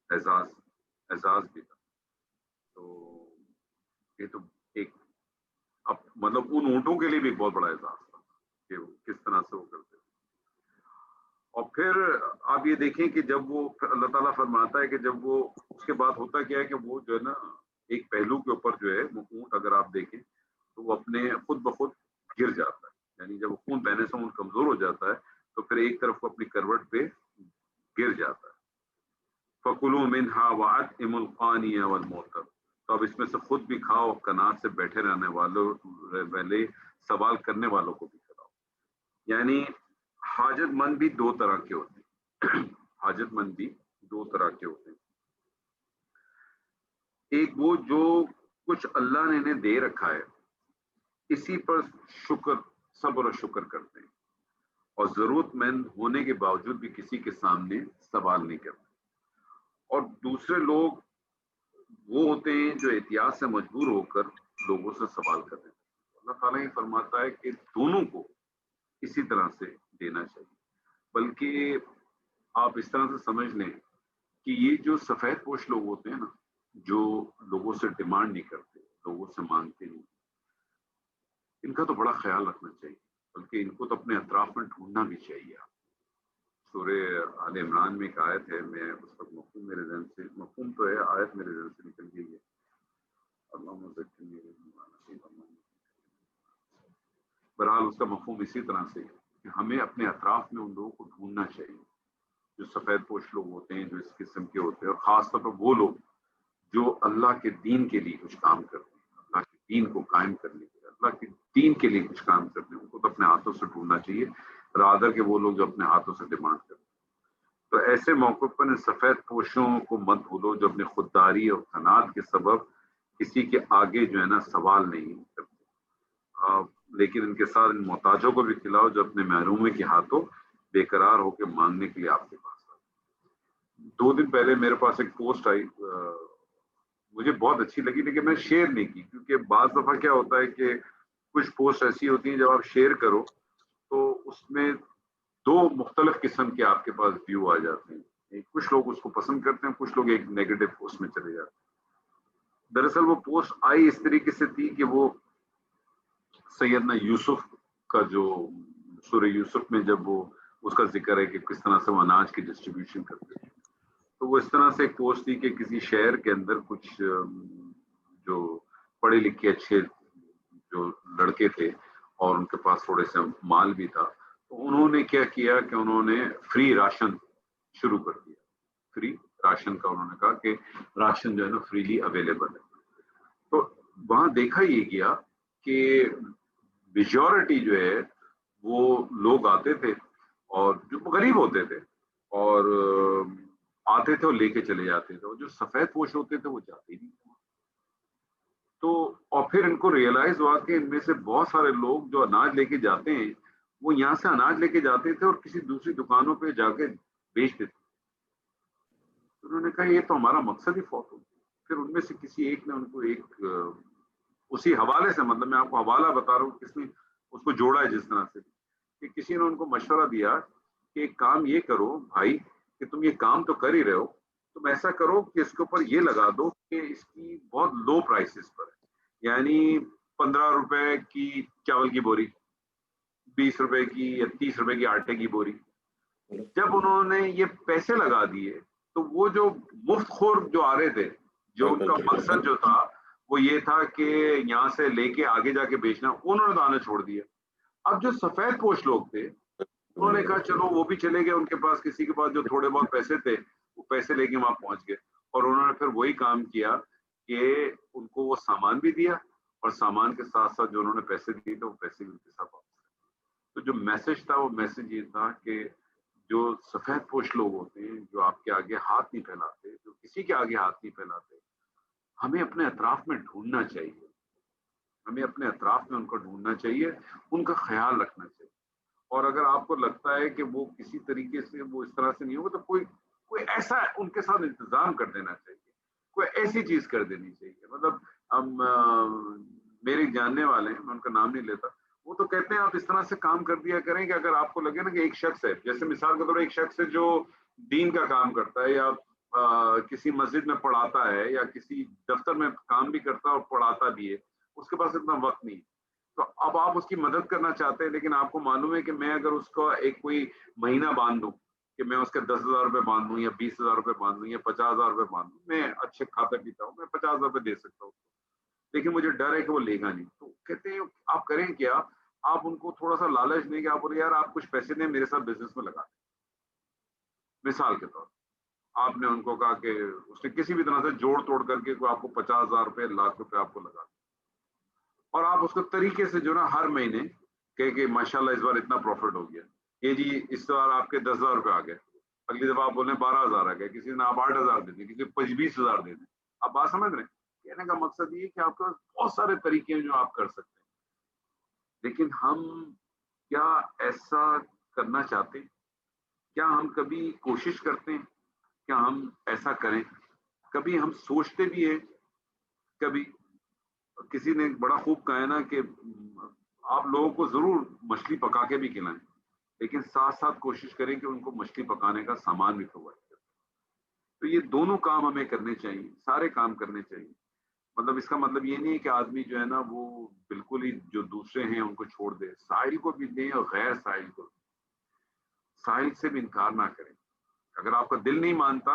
اعزاز بھی تھا. تو یہ تو ایک اب مطلب ان اونٹوں کے لیے بھی بہت بڑا اعزاز تھا کہ وہ کس طرح سے وہ کرتے. اور پھر آپ یہ دیکھیں کہ جب وہ اللہ تعالیٰ فرماتا ہے کہ جب وہ اس کے بعد ہوتا کیا ہے کہ وہ جو ہے نا ایک پہلو کے اوپر جو ہے وہ اونٹ اگر آپ دیکھیں تو وہ اپنے خود بخود گر جاتا ہے. یعنی جب وہ خون بہنے سے اونٹ کمزور ہو جاتا ہے تو پھر ایک طرف کو اپنی کروٹ پہ گر جاتا ہے. فَكُلُوا مِنْهَا وَأَطْعِمُوا الْقَانِيَ وَالْمُعْتَرَّ. تو اب اس میں سے خود بھی کھاؤ، کنات سے بیٹھے رہنے والوں والے سوال کرنے والوں کو بھی کھلاؤ. یعنی حاجت مند بھی دو طرح کے ہوتے ہیں. حاجت مند بھی دو طرح کے ہوتے ہیں. ایک وہ جو کچھ اللہ نے انہیں دے رکھا ہے اسی پر صبر و شکر کرتے ہیں اور ضرورت مند ہونے کے باوجود بھی کسی کے سامنے سوال نہیں کرتے. اور دوسرے لوگ وہ ہوتے ہیں جو احتیاط سے مجبور ہو کر لوگوں سے سوال کرتے ہیں. اللہ تعالیٰ یہ فرماتا ہے کہ دونوں کو اسی طرح سے دینا چاہیے. بلکہ آپ اس طرح سے سمجھ لیں کہ یہ جو سفید پوش لوگ ہوتے ہیں نا، جو لوگوں سے ڈیمانڈ نہیں کرتے، لوگوں سے مانگتے نہیں، ان کا تو بڑا خیال رکھنا چاہیے. بلکہ ان کو تو اپنے اطراف میں ڈھونڈنا بھی چاہیے. سورہ آل عمران میں ایک آیت ہے، میں اس وقت مفہوم میرے ذہن سے مفہوم تو ہے، آیت میرے ذہن سے نکل گئی ہے. بہرحال اس کا مفہوم اسی طرح سے کہ ہمیں اپنے اطراف میں ان لوگوں کو ڈھونڈنا چاہیے جو سفید پوش لوگ ہوتے ہیں، جو اس قسم کے ہوتے ہیں، اور خاص طور پر وہ لوگ جو اللہ کے دین کے لیے کچھ کام کرتے ہیں، اللہ کے دین کو قائم کرنے کے لیے، اللہ کے دین کے لیے کچھ کام کرتے ہیں، ان کو تو اپنے ہاتھوں سے ڈھونڈنا چاہیے، رادر کہ وہ لوگ جو اپنے ہاتھوں سے ڈیمانڈ کرتے ہیں. تو ایسے موقع پر ان سفید پوشوں کو مت بھولو جو اپنی خودداری اور قناعت کے سبب کسی کے آگے جو ہے نا سوال نہیں کرتے، لیکن ان کے ساتھ ان محتاجوں کو بھی کھلاؤ جو اپنے محرومے کے ہاتھوں بے قرار ہو کے مانگنے کے لیے آپ کے پاس آئے. 2 دن پہلے میرے پاس ایک پوسٹ آئی، مجھے بہت اچھی لگی لیکن میں شیئر نہیں کی، کیونکہ بعض دفعہ کیا ہوتا ہے کہ کچھ پوسٹ ایسی ہوتی ہیں جب آپ شیئر کرو تو اس میں 2 مختلف قسم کے آپ کے پاس ویو آ جاتے ہیں. کچھ لوگ اس کو پسند کرتے ہیں، کچھ لوگ ایک نیگیٹو اس میں چلے جاتے ہیں. دراصل وہ پوسٹ آئی اس طریقے سے تھی کہ وہ سیدنا یوسف کا جو سورہ یوسف میں جب وہ اس کا ذکر ہے کہ کس طرح سے وہ اناج کی ڈسٹریبیوشن کرتے ہیں، تو وہ اس طرح سے ایک پوسٹ تھی کہ کسی شہر کے اندر کچھ جو پڑھے لکھے اچھے جو لڑکے تھے اور ان کے پاس تھوڑے سے مال بھی تھا، تو انہوں نے کیا کیا کہ انہوں نے فری راشن شروع کر دیا. فری راشن کا انہوں نے کہا کہ راشن جو ہے نا فریلی اویلیبل ہے. تو وہاں دیکھا یہ گیا کہ میجورٹی جو ہے وہ لوگ آتے تھے اور جو غریب ہوتے تھے اور آتے تھے اور لے کے چلے جاتے تھے، اور جو سفید پوش ہوتے تھے وہ جاتے ہی نہیں تھے. تو اور پھر ان کو ریئلائز ہوا کہ ان میں سے بہت سارے لوگ جو اناج لے کے جاتے ہیں وہ یہاں سے اناج لے کے جاتے تھے اور کسی دوسری دکانوں پہ جا کے بیچتے تھے. انہوں نے کہا یہ تو ہمارا مقصد ہی فوت ہو گیا. پھر ان میں سے کسی ایک نے ان کو ایک اسی حوالے سے، مطلب میں آپ کو حوالہ بتا رہا ہوں، کس نے اس کو جوڑا ہے جس طرح سے کہ کسی نے ان کو مشورہ دیا کہ ایک کام یہ کرو بھائی کہ تم یہ کام تو کر ہی رہے ہو، تم ایسا کرو کہ اس کے اوپر یہ لگا دو کہ اس کی بہت لو پرائسز پر ہے، یعنی 15 روپے کی چاول کی بوری، 20 روپے کی یا 30 روپے کی آٹے کی بوری. جب انہوں نے یہ پیسے لگا دیے تو وہ جو مفت خور جو آ رہے تھے، جو ان کا مقصد جو تھا وہ یہ تھا کہ یہاں سے لے کے آگے جا کے بیچنا، انہوں نے تو آنا چھوڑ دیا. اب جو سفید پوش لوگ تھے انہوں نے کہا چلو وہ بھی چلے گئے، ان کے پاس کسی کے پاس جو تھوڑے بہت پیسے تھے وہ پیسے لے کے وہاں پہنچ گئے، اور انہوں نے پھر وہی کام کیا کہ ان کو وہ سامان بھی دیا اور سامان کے ساتھ ساتھ جو انہوں نے پیسے دیے تھے وہ پیسے بھی ان کے ساتھ واپس. تو جو میسج تھا وہ میسج یہ تھا کہ جو سفید پوش لوگ ہوتے ہیں، جو آپ کے آگے ہاتھ نہیں پھیلاتے، جو کسی کے آگے ہاتھ نہیں پھیلاتے، ہمیں اپنے اطراف میں ڈھونڈنا چاہیے، ہمیں اپنے اطراف میں ان کو ڈھونڈنا چاہیے، ان کا خیال رکھنا چاہیے. اور اگر آپ کو لگتا ہے کہ وہ کسی طریقے سے وہ اس طرح سے نہیں ہوگا تو کوئی ایسا ان کے ساتھ انتظام کر دینا چاہیے، کوئی ایسی چیز کر دینی چاہیے. مطلب ہم میرے جاننے والے ہیں، میں ان کا نام نہیں لیتا، وہ تو کہتے ہیں آپ اس طرح سے کام کر دیا کریں کہ اگر آپ کو لگے نا کہ ایک شخص ہے، جیسے مثال کے طور پر ایک شخص ہے جو دین کا کام کرتا ہے، یا کسی مسجد میں پڑھاتا ہے، یا کسی دفتر میں کام بھی کرتا ہے اور پڑھاتا بھی ہے، اس کے پاس اتنا وقت نہیں. تو اب آپ اس کی مدد کرنا چاہتے ہیں، لیکن آپ کو معلوم ہے کہ میں اگر اس کو ایک کوئی مہینہ باندھ دوں، کہ میں اس کے 10,000 روپے باندھ دوں، یا 20,000 روپے باندھ دوں، یا 50,000 روپے باندھ دوں، میں اچھے کھاتا پیتا ہوں، میں 50,000 روپے دے سکتا ہوں، لیکن مجھے ڈر ہے کہ وہ لے گا نہیں. تو کہتے ہیں آپ کریں کیا، آپ ان کو تھوڑا سا لالچ دیں کہ آپ بولے یار آپ کچھ پیسے دیں میرے ساتھ بزنس میں لگا دیں. مثال کے طور پر آپ نے ان کو کہا کہ اس نے کسی بھی طرح سے جوڑ توڑ کر کے آپ کو 50,000 روپے، 1,00,000 روپے آپ کو لگا دیں، اور آپ اس کو طریقے سے جو نا ہر مہینے کہ ماشاءاللہ اس بار اتنا پروفٹ ہو گیا، یہ جی اس بار آپ کے 10,000 روپے آ گئے، اگلی دفعہ آپ بولیں 12,000 آ گئے، کسی نے آپ 8,000 دے دیں، کسی 20,000 دے دیں. آپ بات سمجھ رہے ہیں؟ کہنے کا مقصد یہ ہے کہ آپ کے پاس بہت سارے طریقے ہیں جو آپ کر سکتے ہیں، لیکن ہم کیا ایسا کرنا چاہتے ہیں؟ کیا ہم کبھی کوشش کرتے ہیں؟ کیا ہم ایسا کریں؟ کبھی ہم سوچتے بھی ہیں؟ کبھی کسی نے بڑا خوب کہا ہے نا کہ آپ لوگوں کو ضرور مچھلی پکا کے بھی کھلائیں، لیکن ساتھ ساتھ کوشش کریں کہ ان کو مچھلی پکانے کا سامان بھی پرووائڈ کریں. تو یہ دونوں کام ہمیں کرنے چاہیے، سارے کام کرنے چاہیے. مطلب اس کا مطلب یہ نہیں ہے کہ آدمی جو ہے نا وہ بالکل ہی جو دوسرے ہیں ان کو چھوڑ دے، ساحل کو بھی دیں اور غیر ساحل کو بھی. ساحل سے بھی انکار نہ کریں. اگر آپ کا دل نہیں مانتا،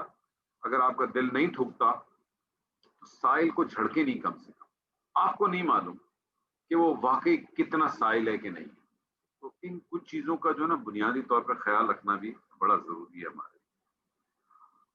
اگر آپ کا دل نہیں ٹھکتا، تو ساحل کو جھڑکے نہیں کم سے کم. آپ کو نہیں معلوم کہ وہ واقعی کتنا سائل ہے کہ نہیں. تو ان کچھ چیزوں کا جو ہے نا بنیادی طور پر خیال رکھنا بھی بڑا ضروری ہے ہمارے.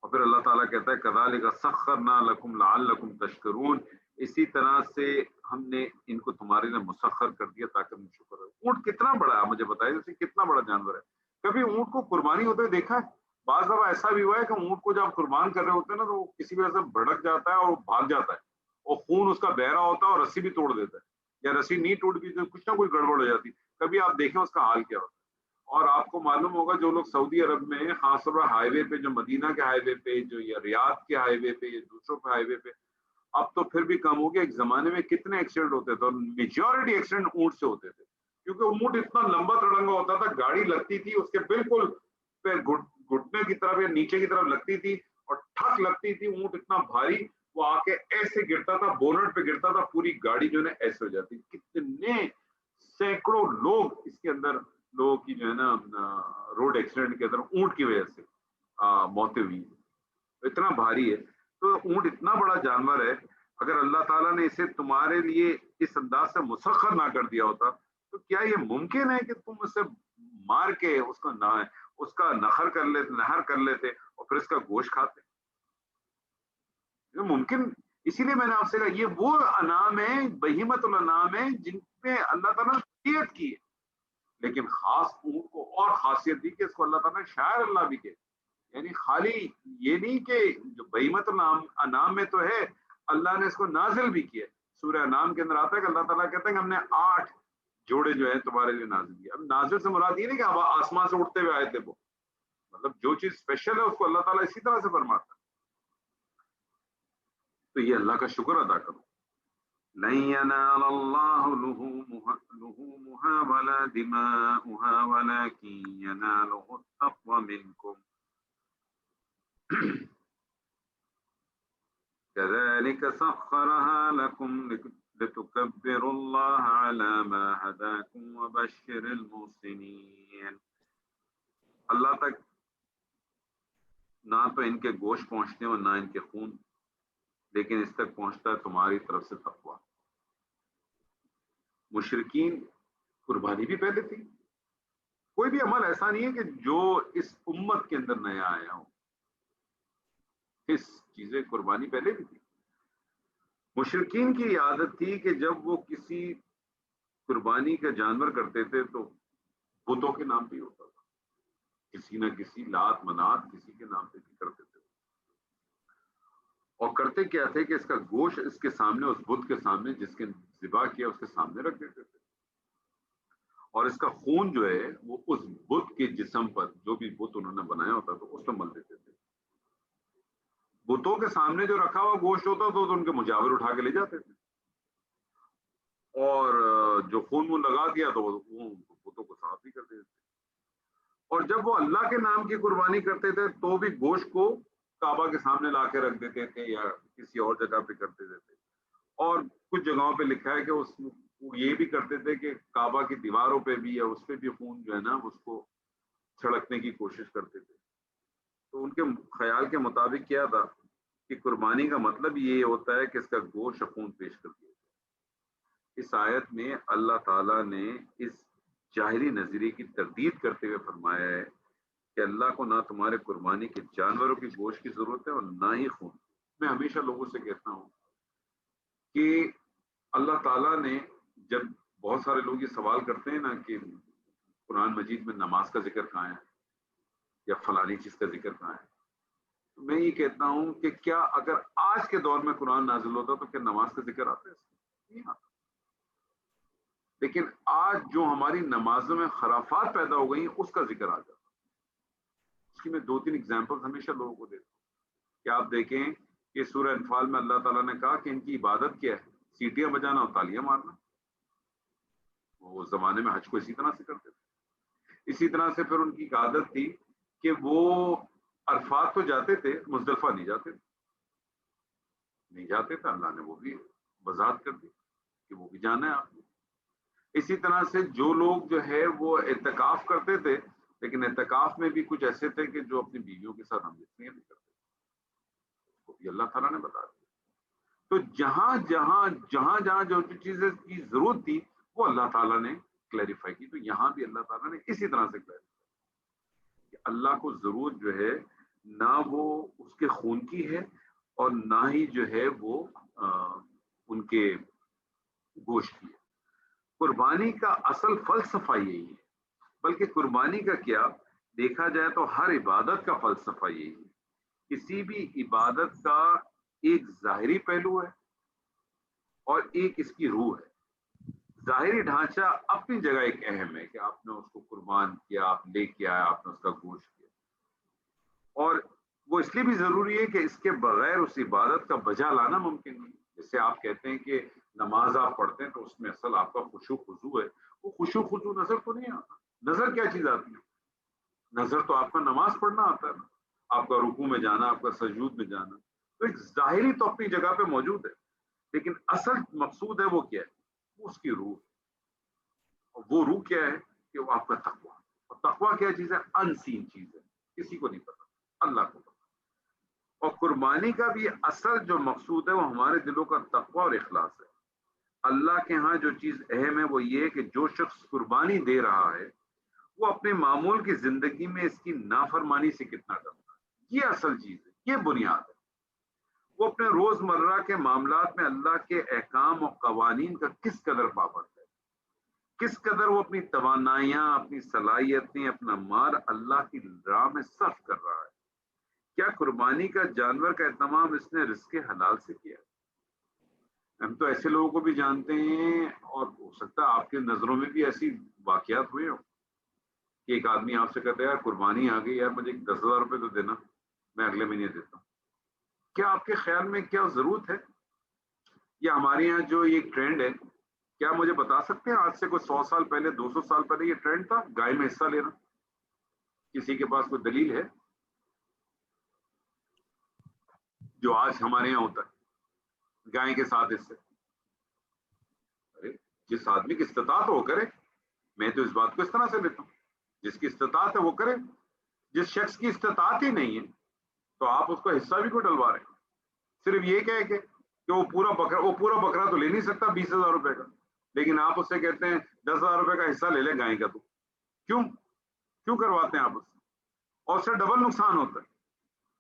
اور پھر اللہ تعالیٰ کہتا ہے کذالک سخرنا لکم لعلکم تشکرون، اسی طرح سے ہم نے ان کو تمہارے لیے مسخر کر دیا تاکہ تم شکر کرو. اونٹ کتنا بڑا ہے مجھے بتائیے، اسے کتنا بڑا جانور ہے. کبھی اونٹ کو قربانی ہوتے دیکھا ہے؟ بعض دفعہ ایسا بھی ہوا ہے کہ اونٹ کو جب قربان کر رہے ہوتے ہیں نا تو وہ کسی وجہ سے بھڑک جاتا ہے اور بھاگ جاتا ہے، اور خون اس کا بہ رہا ہوتا ہے اور رسی بھی توڑ دیتا ہے، یا رسی نہیں ٹوٹ بھی تو کچھ نہ کوئی گڑبڑ ہو جاتی. کبھی آپ دیکھیں اس کا حال کیا ہوتا ہے. اور آپ کو معلوم ہوگا جو لوگ سعودی عرب میں ہیں، خاص طور پر ہائی وے پہ، جو مدینہ کے ہائی وے پہ، جو یا ریاض کے ہائی وے پہ، یا دوسروں پہ ہائی وے پہ، اب تو پھر بھی کم ہو گیا. ایک زمانے میں کتنے ایکسیڈنٹ ہوتے تھے، اور میجورٹی ایکسیڈنٹ اونٹ سے ہوتے تھے، کیونکہ اونٹ اتنا لمبا تڑنگا ہوتا تھا، گاڑی لگتی تھی اس کے بالکل پہ گھٹنے کی طرف یا نیچے کی طرف لگتی تھی، اور ٹھک لگتی تھی. اونٹ اتنا بھاری، وہ آ کے ایسے گرتا تھا، بونٹ پہ گرتا تھا، پوری گاڑی جو ہے ایسے ہو جاتی. کتنے سینکڑوں لوگ اس کے اندر، لوگوں کی جو ہے نا روڈ ایکسیڈنٹ کے اندر اونٹ کی وجہ سے موتیں ہوئی. اتنا بھاری ہے. تو اونٹ اتنا بڑا جانور ہے، اگر اللہ تعالیٰ نے اسے تمہارے لیے اس انداز سے مسخر نہ کر دیا ہوتا تو کیا یہ ممکن ہے کہ تم اسے مار کے اس کا نہر کر لیتے اور پھر اس کا گوشت کھاتے؟ یہ ممکن. اسی لیے میں نے آپ سے کہا یہ وہ انعام ہے، بہیمت الانعام ہے، جن پہ اللہ تعالیٰ نے رعایت کی ہے. لیکن خاص اونٹ کو اور خاصیت دی کہ اس کو اللہ تعالیٰ نے شاعر اللہ بھی کہ، یعنی خالی یہ نہیں کہ جو بہیمت انعام میں تو ہے، اللہ نے اس کو نازل بھی کیا. سورہ انعام کے اندر آتا ہے کہ اللہ تعالیٰ کہتے ہیں کہ ہم نے 8 جوڑے جو ہیں تمہارے لیے نازل کیا. اب نازل سے مراد یہ نہیں کہ آسمان سے اٹھتے ہوئے آئے تھے، وہ مطلب جو چیز اسپیشل ہے اس کو اللہ تعالیٰ اسی طرح سے فرماتا ہے. تو یہ اللہ کا شکر ادا کرو. لن ينال الله لحومها ولا دماؤها ولكن يناله التقوى منكم كذلك سخرها لكم لتكبروا الله على ما هداكم وبشر المحسنين. اللہ تک نہ تو ان کے گوشت پہنچتے اور نہ ان کے خون، لیکن اس تک پہنچتا ہے تمہاری طرف سے تقویٰ. مشرکین قربانی بھی پہلے تھی. کوئی بھی عمل ایسا نہیں ہے کہ جو اس امت کے اندر نیا آیا ہو. اس چیزیں قربانی پہلے بھی تھی. مشرکین کی عادت تھی کہ جب وہ کسی قربانی کا جانور کرتے تھے تو بتوں کے نام پہ ہی ہوتا تھا، کسی نہ کسی لات منات کسی کے نام پہ بھی کرتے تھے. اور کرتے کیا تھے کہ اس کا گوشت اس کے سامنے، اس بت کے سامنے جس کے ذبح کیا اس کے سامنے رکھ دیتے تھے، اور اس کا خون جو ہے وہ اس بت کے جسم پر، جو بھی بت انہوں نے بنایا ہوتا تھا اس پہ مل دیتے تھے. بتوں کے سامنے جو رکھا ہوا گوشت ہوتا تو ان کے مجاور اٹھا کے لے جاتے تھے، اور جو خون وہ لگا دیا تو وہ بتوں کو صاف بھی کر دیتے تھے. اور جب وہ اللہ کے نام کی قربانی کرتے تھے تو بھی گوشت کو کعبہ کے سامنے لا کے رکھ دیتے تھے یا کسی اور جگہ پہ کرتے تھے. اور کچھ جگہوں پہ لکھا ہے کہ وہ یہ بھی کرتے تھے کہ کعبہ کی دیواروں پہ بھی یا اس پہ بھی خون جو ہے نا اس کو چھڑکنے کی کوشش کرتے تھے. تو ان کے خیال کے مطابق کیا تھا کہ قربانی کا مطلب یہ ہوتا ہے کہ اس کا گوشت خون پیش کر دیا. اس آیت میں اللہ تعالیٰ نے اس ظاہری نظریے کی تردید کرتے ہوئے فرمایا ہے کہ اللہ کو نہ تمہارے قربانی کے جانوروں کی گوشت کی ضرورت ہے اور نہ ہی خون. میں ہمیشہ لوگوں سے کہتا ہوں کہ اللہ تعالیٰ نے، جب بہت سارے لوگ یہ سوال کرتے ہیں نا کہ قرآن مجید میں نماز کا ذکر کہاں ہے یا فلانی چیز کا ذکر کہاں ہے، تو میں یہ کہتا ہوں کہ کیا اگر آج کے دور میں قرآن نازل ہوتا تو کیا نماز کا ذکر آتا ہے؟ نہیں آتا. لیکن آج جو ہماری نمازوں میں خرافات پیدا ہو گئی ہیں اس کا ذکر آ جاتا. اس کی میں 2-3 ایگزامپل ہمیشہ لوگوں کو دیتا ہوں کہ آپ دیکھیں کہ سورہ انفال میں اللہ تعالیٰ نے کہا کہ ان کی عبادت کیا ہے؟ سیٹیاں بجانا اور تالیاں مارنا. وہ زمانے میں حج کو اسی طرح سے کرتے تھے. اسی طرح سے پھر ان کی ایک عادت تھی کہ وہ عرفات تو جاتے تھے، مزدلفہ نہیں جاتے تھے. اللہ نے وہ بھی وضاحت کر دی کہ وہ بھی جانا ہے آپ نے. اسی طرح سے جو لوگ جو ہے وہ اعتکاف کرتے تھے، لیکن اعتکاف میں بھی کچھ ایسے تھے کہ جو اپنی بیویوں کے ساتھ ہمدردیاں نہیں کرتے تھے، وہ بھی اللہ تعالیٰ نے بتا دیا. تو جہاں جو چیزیں کی ضرورت تھی وہ اللہ تعالیٰ نے کلیریفائی کی. تو یہاں بھی اللہ تعالیٰ نے اسی طرح سے کلیریفائی کہ اللہ کو ضرورت جو ہے نہ وہ اس کے خون کی ہے اور نہ ہی جو ہے وہ ان کے گوشت کی ہے. قربانی کا اصل فلسفہ یہی ہے، بلکہ قربانی کا کیا دیکھا جائے تو ہر عبادت کا فلسفہ یہی ہے. کسی بھی عبادت کا ایک ظاہری پہلو ہے اور ایک اس کی روح ہے. ظاہری ڈھانچہ اپنی جگہ ایک اہم ہے کہ آپ نے اس کو قربان کیا، آپ لے کے آیا، آپ نے اس کا گوشت کیا، اور وہ اس لیے بھی ضروری ہے کہ اس کے بغیر اس عبادت کا بجا لانا ممکن نہیں. جیسے آپ کہتے ہیں کہ نماز آپ پڑھتے ہیں تو اس میں اصل آپ کا خشوع خضوع ہے. وہ خشوع خضوع نظر تو نہیں آتا. نظر کیا چیز آتی ہے؟ نظر تو آپ کا نماز پڑھنا آتا ہے نا، آپ کا رکوع میں جانا، آپ کا سجود میں جانا. تو ایک ظاہری تو اپنی جگہ پہ موجود ہے، لیکن اصل مقصود ہے وہ کیا ہے؟ وہ اس کی روح. اور وہ روح کیا ہے کہ وہ آپ کا تقویٰ. اور تقویٰ کیا چیز ہے؟ ان سین چیز ہے، کسی کو نہیں پتا، اللہ کو پتا. اور قربانی کا بھی اصل جو مقصود ہے وہ ہمارے دلوں کا تقویٰ اور اخلاص ہے. اللہ کے ہاں جو چیز اہم ہے وہ یہ ہے کہ جو شخص قربانی دے رہا ہے وہ اپنے معمول کی زندگی میں اس کی نافرمانی سے کتنا کرتا ہے. یہ اصل چیز ہے، یہ بنیاد ہے. وہ اپنے روزمرہ کے معاملات میں اللہ کے احکام اور قوانین کا کس قدر پابند ہے، کس قدر وہ اپنی توانائیاں، اپنی صلاحیتیں، اپنا مال اللہ کی راہ میں صرف کر رہا ہے. کیا قربانی کا جانور کا اہتمام اس نے رزق حلال سے کیا؟ ہم تو ایسے لوگوں کو بھی جانتے ہیں، اور ہو سکتا ہے آپ کے نظروں میں بھی ایسی واقعات ہوئے ہوں کہ ایک آدمی آپ سے کہتا ہے یار قربانی آ گئی، یار مجھے 10,000 روپے تو دینا، میں اگلے مہینے دیتا ہوں. کیا آپ کے خیال میں کیا ضرورت ہے؟ یا ہمارے یہاں جو یہ ٹرینڈ ہے، کیا مجھے بتا سکتے ہیں آج سے کوئی 100 سال پہلے، 200 سال پہلے یہ ٹرینڈ تھا گائے میں حصہ لینا؟ کسی کے پاس کوئی دلیل ہے جو آج ہمارے یہاں ہوتا ہے گائے کے ساتھ حصے؟ ارے جس آدمی کی استطاعت ہو کرے. میں تو اس بات کو اس طرح سے لیتا ہوں، جس کی استطاعت ہے وہ کرے. جس شخص کی استطاعت ہی نہیں ہے تو آپ اس کو حصہ بھی کو ڈلوا رہے ہیں. صرف یہ کہہ کے کہ وہ پورا بکرا تو لے نہیں سکتا 20,000 روپے کا، لیکن آپ اس سے کہتے ہیں 10,000 روپے کا حصہ لے لے گائے کا. تو کیوں کرواتے ہیں آپ اس سے؟ اور اس سے ڈبل نقصان ہوتا ہے.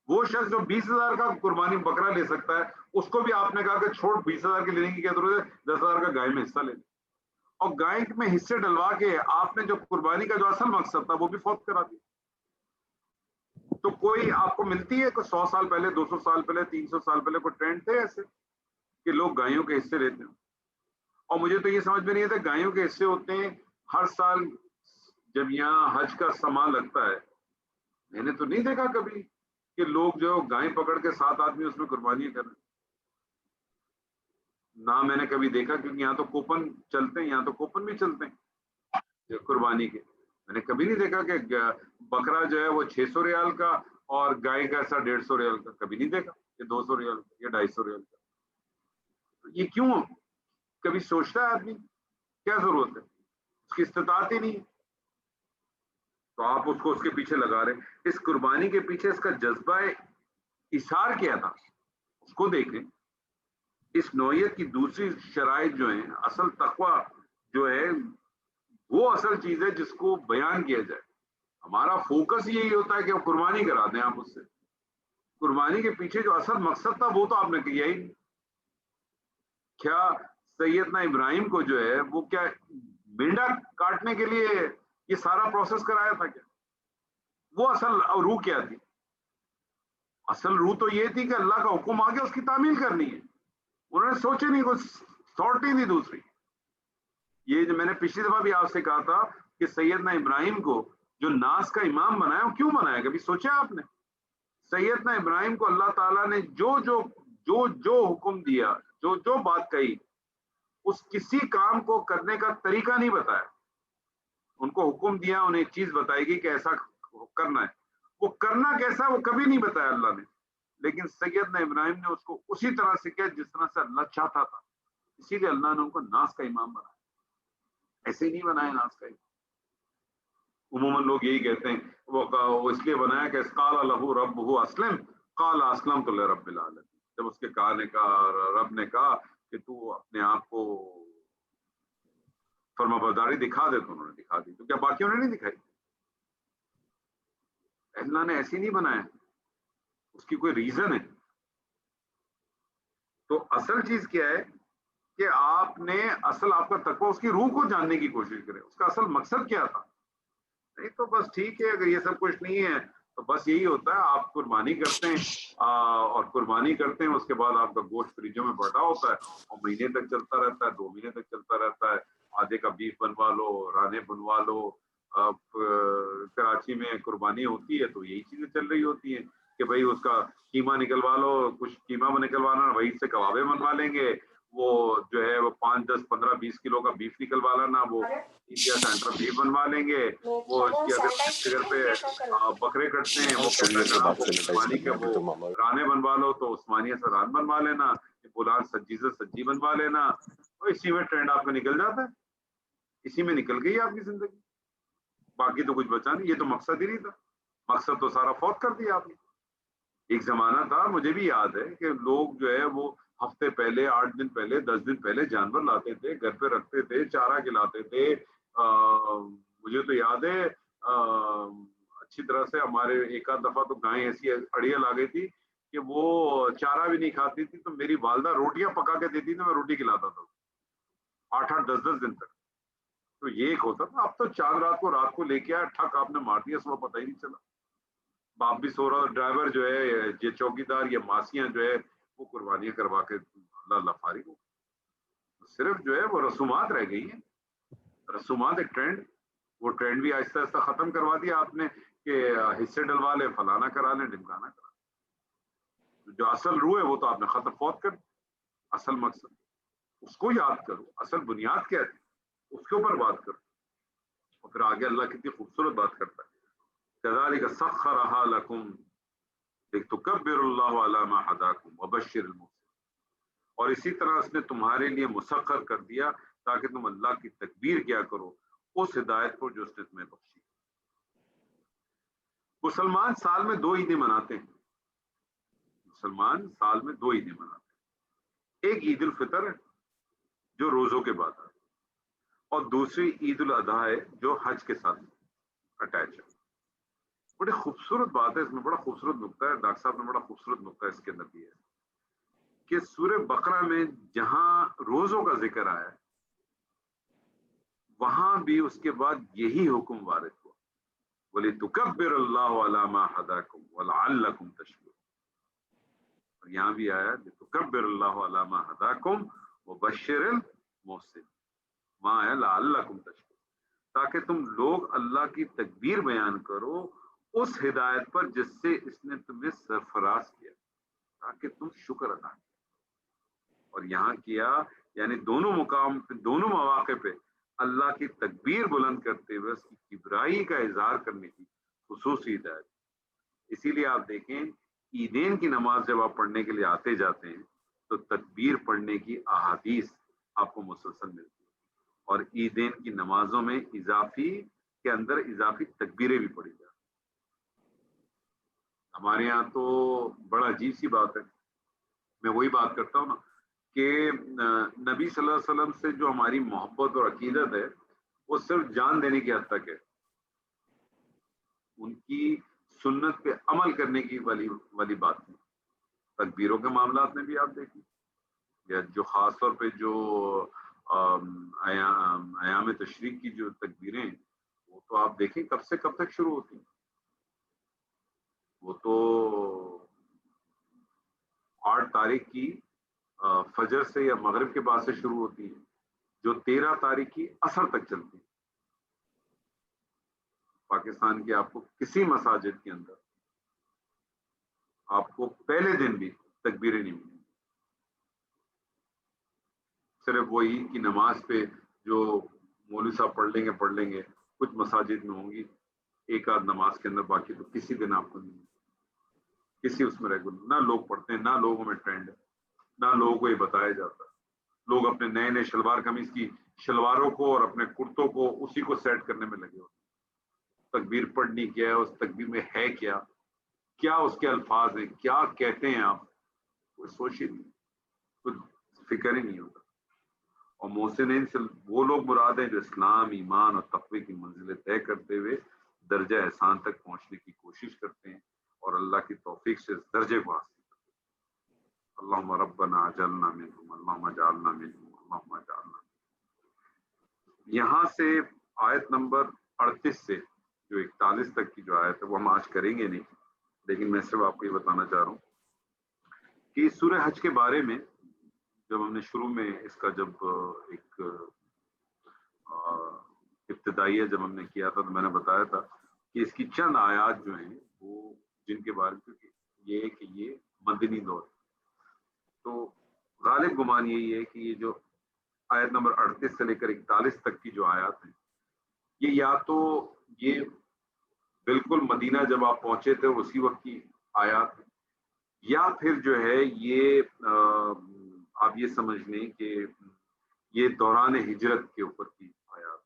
وہ شخص جو 20,000 کا قربانی بکرا لے سکتا ہے اس کو بھی آپ نے کہا کہ چھوڑ 20,000 کے لینے کی کیا ضرورت ہے، 10,000 کا گائے میں حصہ لے. اور گائے میں حصے ڈلوا کے آپ نے جو قربانی کا جو اصل مقصد تھا وہ بھی فوت کرا دیا. تو کوئی آپ کو ملتی ہے کوئی 100 سال پہلے، 200 سال پہلے، 300 سال پہلے کوئی ٹرینڈ تھے ایسے کہ لوگ گایوں کے حصے لیتے ہیں؟ اور مجھے تو یہ سمجھ میں نہیں آتا گایوں کے حصے ہوتے ہیں ہر سال جب یہاں حج کا سامان لگتا ہے. میں نے تو نہیں دیکھا کبھی کہ لوگ جو گائے پکڑ کے 7 آدمی اس میں قربانیاں کر رہے ہیں. نہ میں نے کبھی دیکھا، کیونکہ یہاں تو کوپن چلتے ہیں، یہاں تو کوپن بھی چلتے ہیں قربانی کے. میں نے کبھی نہیں دیکھا کہ بکرا جو ہے وہ 600 ریال کا اور گائے کا ایسا 150 ریال کا. کبھی نہیں دیکھا کہ 200 ریال کا یا 250 ریال کا. یہ کیوں؟ کبھی سوچتا ہے آدمی کیا ضرورت ہے؟ اس کی استطاعت ہی نہیں ہے تو آپ اس کو اس کے پیچھے لگا رہے ہیں. اس قربانی کے پیچھے اس کا جذبہ اثار کیا تھا اس کو دیکھیں. اس نوعیت کی دوسری شرائط جو ہیں، اصل تقوی جو ہے وہ اصل چیز ہے جس کو بیان کیا جائے. ہمارا فوکس یہی ہوتا ہے کہ قربانی کرا دیں آپ اس سے. قربانی کے پیچھے جو اصل مقصد تھا وہ تو آپ نے کیا ہی نہیں. کیا سیدنا ابراہیم کو جو ہے وہ کیا مینڈا کاٹنے کے لیے یہ سارا پروسیس کرایا تھا کیا؟ وہ اصل روح کیا تھی؟ اصل روح تو یہ تھی کہ اللہ کا حکم آ گیا اس کی تعمیل کرنی ہے. انہوں نے سوچے نہیں، کوئی سورٹ ہی نہیں دوسری. یہ جو میں نے پچھلی دفعہ بھی آپ سے کہا تھا کہ سیدنا ابراہیم کو جو ناس کا امام بنایا وہ کیوں بنایا؟ کبھی سوچا آپ نے؟ سیدنا ابراہیم کو اللہ تعالیٰ نے جو حکم دیا، جو بات کہی، اس کسی کام کو کرنے کا طریقہ نہیں بتایا. ان کو حکم دیا، انہیں ایک چیز بتائے گی کہ ایسا کرنا ہے، وہ کرنا کیسا وہ کبھی نہیں بتایا اللہ نے. لیکن سیدنا ابراہیم نے اس کو اسی طرح سے کیا جس طرح سے اللہ چاہتا تھا. اسی لیے اللہ نے ان کو ناس کا امام بنایا، ایسے ہی نہیں بنایا ناس کا امام. عموماً لوگ یہی کہتے ہیں وہ اس لیے بنایا کہ قال لہ ربہ اسلم قال اسلمت لرب العالمین. جب اس کے رب نے کہا کہ تو اپنے آپ کو فرما برداری دکھا دے تو انہوں نے دکھا دی. تو کیا باقیوں نے نہیں دکھائی؟ اللہ نے ایسی نہیں بنایا، اس کی کوئی ریزن ہے. تو اصل چیز کیا ہے کہ آپ نے آپ کا تقویٰ اس کی روح کو جاننے کی کوشش کرے. اس کا اصل مقصد کیا تھا؟ نہیں تو بس ٹھیک ہے، اگر یہ سب کچھ نہیں ہے تو بس یہی ہوتا ہے آپ قربانی کرتے ہیں اور قربانی کرتے ہیں، اس کے بعد آپ کا گوشت فریجوں میں بڑا ہوتا ہے اور مہینے تک چلتا رہتا ہے، 2 مہینے تک چلتا رہتا ہے. آدھے کا بیف بنوا لو، رانے بنوا لو. اب کراچی میں قربانی ہوتی ہے تو یہی چیزیں چل رہی ہوتی ہیں کہ بھائی اس کا قیمہ نکلوا لو، کچھ قیمہ نکلوانا، وہی سے کبابے بنوا لیں گے. وہ جو ہے وہ 5 10 15 20 کلو کا بیف نکلوا لانا، وہ انڈیا سینٹر بیف بنوا لیں گے. وہ اگر پہ بکرے کٹتے ہیں وہ کہتا ہے جناب وہ عثمانی کے وہ رانے بنوا لو تو عثمانیہ سے ران بنوا لینا، بلان سجی سے سجی بنوا لینا. اور اسی میں ٹرینڈ آپ کا نکل جاتا ہے، اسی میں نکل گئی آپ کی زندگی. باقی تو کچھ بچا نہیں. یہ تو مقصد ہی نہیں تھا، مقصد تو سارا فوت کر دیا آپ نے. ایک زمانہ تھا، مجھے بھی یاد ہے کہ لوگ جو ہے وہ ہفتے پہلے، 8 دن پہلے، 10 دن پہلے جانور لاتے تھے، گھر پہ رکھتے تھے، چارہ کھلاتے تھے. مجھے تو یاد ہے اچھی طرح سے ہمارے ایک آدھ دفعہ تو گائیں ایسی اڑیاں لا گئی تھی کہ وہ چارہ بھی نہیں کھاتی تھی تو میری والدہ روٹیاں پکا کے دیتی تھی، میں روٹی کھلاتا تھا 8 10 10 دن تک. تو یہ ایک ہوتا تھا. اب تو چاند رات کو لے کے آیا، ٹھک آپ نے مار دیا، صبح پتہ ہی نہیں چلا. باپ بھی سو رہا، ڈرائیور جو ہے یہ چوکیدار، یہ ماسیاں جو ہے وہ قربانیاں کروا کے اللہ فارغ ہو. صرف جو ہے وہ رسومات رہ گئی ہیں، رسومات ایک ٹرینڈ. وہ ٹرینڈ بھی آہستہ آہستہ ختم کروا دیا آپ نے کہ حصے ڈلوا لیں، فلانا کرا لیں، ڈمکانا کرا لیں. جو اصل روح ہے وہ تو آپ نے ختم فوت کر. اصل مقصد اس کو یاد کرو، اصل بنیاد کیا ہے اس کے اوپر بات کرو. اور پھر آگے اللہ کتنی خوبصورت بات کرتا ہے، كذلك سخرها لكم لتكبروا الله على ما هداكم وبشر المحسنين. اور اسی طرح اس نے تمہارے لیے مسخر کر دیا تاکہ تم اللہ کی تکبیر کیا کرو اس ہدایت کو جو اس نے تمہیں بخشی. مسلمان سال میں 2 عیدیں مناتے ہیں. مسلمان سال میں 2 عیدیں مناتے ہیں. ایک عید الفطر ہے جو روزوں کے بعد ہے، اور دوسری عید الاضحیٰ ہے جو حج کے ساتھ اٹیچ ہے. بڑی خوبصورت بات ہے اس میں، بڑا خوبصورت نقطہ ہے. ڈاکٹر صاحب نے بڑا خوبصورت نقطہ اس کے اندر دیا ہے کہ سورہ بقرہ میں جہاں روزوں کا ذکر آیا ہے وہاں بھی اس کے بعد یہی حکم وارد ہوا، وَلِتُكَبِّرَ اللَّهُ عَلَى مَا هَدَاكُمْ وَلَعَلَّكُمْ تَشْكُرُونَ. اور یہاں بھی آیا لِتُكَبِّرَ اللَّهُ عَلَى مَا هَدَاكُمْ وَبَشِّرِ الْمُحْسِنِينَ. وہاں ہے لَعَلَّكُمْ تَشْكُرُونَ، تاکہ تم لوگ اللہ کی تکبیر بیان کرو اس ہدایت پر جس سے اس نے تمہیں سرفراز کیا، تاکہ تم شکر ادا کرو. اور یہاں کیا یعنی دونوں مقام پہ، دونوں مواقع پہ اللہ کی تکبیر بلند کرتے ہوئے اس کی کبرائی کا اظہار کرنے کی خصوصی ہدایت. اسی لیے آپ دیکھیں عیدین کی نماز جب آپ پڑھنے کے لیے آتے جاتے ہیں تو تکبیر پڑھنے کی احادیث آپ کو مسلسل ملتی ہے، اور عیدین کی نمازوں میں اضافی کے اندر اضافی تکبیریں بھی پڑھی جاتی. ہمارے یہاں تو بڑا عجیب سی بات ہے، میں وہی بات کرتا ہوں نا کہ نبی صلی اللہ علیہ وسلم سے جو ہماری محبت اور عقیدت ہے وہ صرف جان دینے کی حد تک ہے. ان کی سنت پہ عمل کرنے کی والی بات نہیں. تکبیروں کے معاملات میں بھی آپ دیکھیں، یا جو خاص طور پہ جو ایام تشریق کی جو تکبیریں ہیں وہ تو آپ دیکھیں کب سے کب تک شروع ہوتی ہیں. وہ تو 8 تاریخ کی فجر سے یا مغرب کے بعد سے شروع ہوتی ہیں، جو 13 تاریخ کی عصر تک چلتی ہیں. پاکستان کے آپ کو کسی مساجد کے اندر آپ کو پہلے دن بھی تکبیریں نہیں ملیں. صرف وہ عید کی نماز پہ جو مولوی صاحب پڑھ لیں گے کچھ مساجد میں ہوں گی ایک آدھ نماز کے اندر، باقی تو کسی دن آپ کو نہیں ملے. کسی اس میں ریگولر نہ لوگ پڑھتے ہیں، نہ لوگوں میں ٹرینڈ ہے، نہ لوگوں کو یہ بتایا جاتا ہے. لوگ اپنے نئے نئے شلوار قمیض کی شلواروں کو اور اپنے کرتوں کو اسی کو سیٹ کرنے میں لگے ہوتے ہیں. تکبیر پڑھنی کیا ہے، اس تکبیر میں ہے کیا، کیا اس کے الفاظ ہیں، کیا کہتے ہیں آپ، کوئی سوچ ہی نہیں، کچھ فکر ہی نہیں ہوتا. اور محسنین سے وہ لوگ مراد ہیں جو اسلام، ایمان اور تقوی کی منزلیں طے کرتے ہوئے درجہ احسان تک پہنچنے کی کوشش کرتے ہیں اور اللہ کی توفیق سے اس درجے کو حاصل کرتے ہیں. اللہم ربنا اجعلنا منہم، اللہم اجعلنا منہم، اللہم اجعلنا منہم. یہاں سے آیت نمبر 38 سے جو 41 تک کی جو آیت ہے وہ ہم آج کریں گے نہیں، لیکن میں صرف آپ کو یہ بتانا چاہ رہا ہوں کہ سورہ حج کے بارے میں جب ہم نے شروع میں اس کا جب ایک ابتدائیہ جب ہم نے کیا تھا تو میں نے بتایا تھا کہ اس کی چند آیات جو ہیں وہ جن کے بارے میں یہ ہے کہ یہ مدنی دور، تو غالب گمان یہی ہے کہ یہ جو آیت نمبر 38 سے لے کر 41 تک کی جو آیات ہیں یہ یا تو یہ بالکل مدینہ جب آپ پہنچے تھے اسی وقت کی آیات ہیں، یا پھر جو ہے یہ آپ یہ سمجھ لیں کہ یہ دوران ہجرت کے اوپر کی آیات.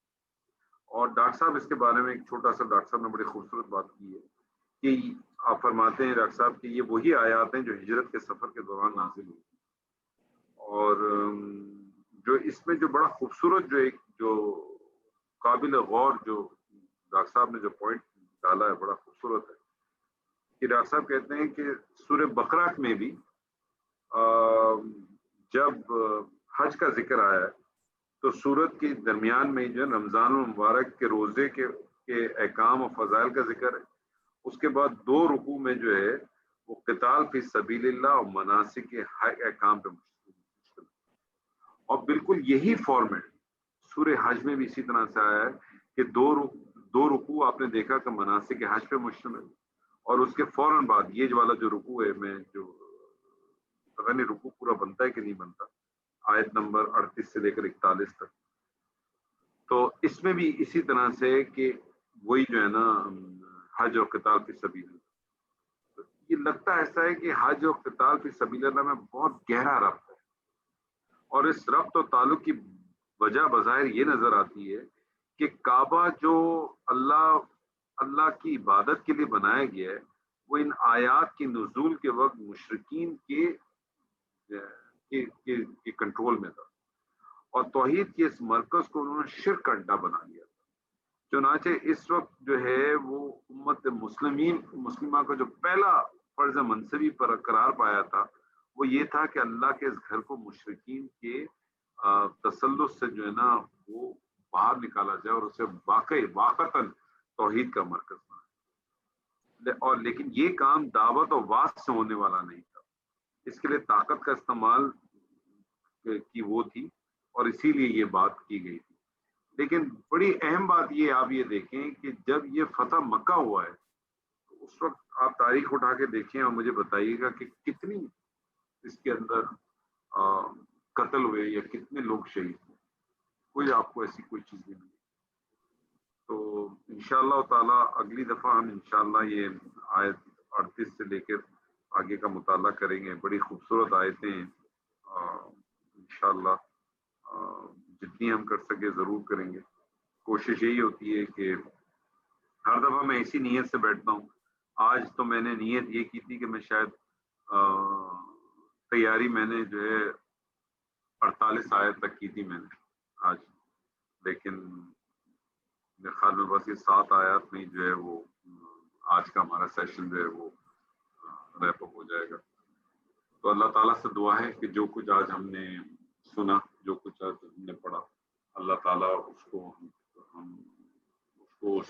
اور ڈاکٹر صاحب اس کے بارے میں ایک چھوٹا سا، ڈاکٹر صاحب نے بڑی خوبصورت بات کی ہے کہ آپ فرماتے ہیں ڈاکٹر صاحب کہ یہ وہی آیات ہیں جو ہجرت کے سفر کے دوران نازل ہوئی. اور جو اس میں جو بڑا خوبصورت جو ایک جو قابل غور جو ڈاکٹر صاحب نے جو پوائنٹ ڈالا ہے بڑا خوبصورت ہے کہ ڈاکٹر صاحب کہتے ہیں کہ سورہ بقرہ میں بھی جب حج کا ذکر آیا ہے تو سورت کے درمیان میں جو رمضان المبارک کے روزے کے احکام اور فضائل کا ذکر ہے. اس کے بعد 2 رکوع میں جو ہے وہ قتال فی سبیل اللہ اور مناسک کے احکام پہ مشتمل. اور بالکل یہی فارمیٹ سورہ حج میں بھی اسی طرح سے آیا ہے کہ 2 رکوع آپ نے دیکھا کہ مناسک کے حج پہ مشتمل، اور اس کے فوراً بعد یہ والا جو رکوع ہے، میں جو پتہ نہیں رکوع پورا بنتا ہے کہ نہیں بنتا، آیت نمبر 38 سے لے کر 41 تک، تو اس میں بھی اسی طرح سے کہ وہی جو ہے نا حج اور قتال فی سبیل اللہ. یہ لگتا ایسا ہے کہ حج اور قتال فی سبیل اللہ میں بہت گہرا ربط ہے، اور اس ربط اور تعلق کی وجہ بظاہر یہ نظر آتی ہے کہ کعبہ جو اللہ کی عبادت کے لیے بنایا گیا ہے وہ ان آیات کی نزول کے وقت مشرکین کے کنٹرول میں تھا، اور توحید کے اس مرکز کو انہوں نے شرک کا اڈا بنا لیا تھا. چنانچہ اس وقت جو ہے وہ امت مسلمہ کا جو پہلا فرض منصبی پر قرار پایا تھا وہ یہ تھا کہ اللہ کے اس گھر کو مشرکین کے تسلط سے جو ہے نا وہ باہر نکالا جائے اور اسے واقعتاً توحید کا مرکز بنا. اور لیکن یہ کام دعوت اور وعظ سے ہونے والا نہیں تھا. اس کے لیے طاقت کا استعمال کی وہ تھی اور اسی لیے یہ بات کی گئی تھی. لیکن بڑی اہم بات یہ آپ یہ دیکھیں کہ جب یہ فتح مکہ ہوا ہے تو اس وقت آپ تاریخ اٹھا کے دیکھیں اور مجھے بتائیے گا کہ کتنی اس کے اندر قتل ہوئے یا کتنے لوگ شہید ہوئے. کوئی آپ کو ایسی کوئی چیز نہیں ملی. تو انشاءاللہ تعالی اگلی دفعہ ہم انشاءاللہ یہ آیت 38 سے لے کر آگے کا مطالعہ کریں گے. بڑی خوبصورت آیتیں ہیں. انشاءاللہ جتنی ہم کر سکے ضرور کریں گے. کوشش یہی ہوتی ہے کہ ہر دفعہ میں اسی نیت سے بیٹھتا ہوں. آج تو میں نے نیت یہ کی تھی کہ میں شاید تیاری میں نے جو ہے 48 آیت تک کی تھی میں نے آج, لیکن میرے خیال میں بس یہ 7 آیات میں جو ہے وہ آج کا ہمارا سیشن جو ہے وہ ریپ اپ ہو جائے گا. تو اللہ تعالیٰ سے دعا ہے کہ جو کچھ آج ہم نے سنا, جو کچھ آج ہم نے پڑھا, اللہ تعالیٰ اس کو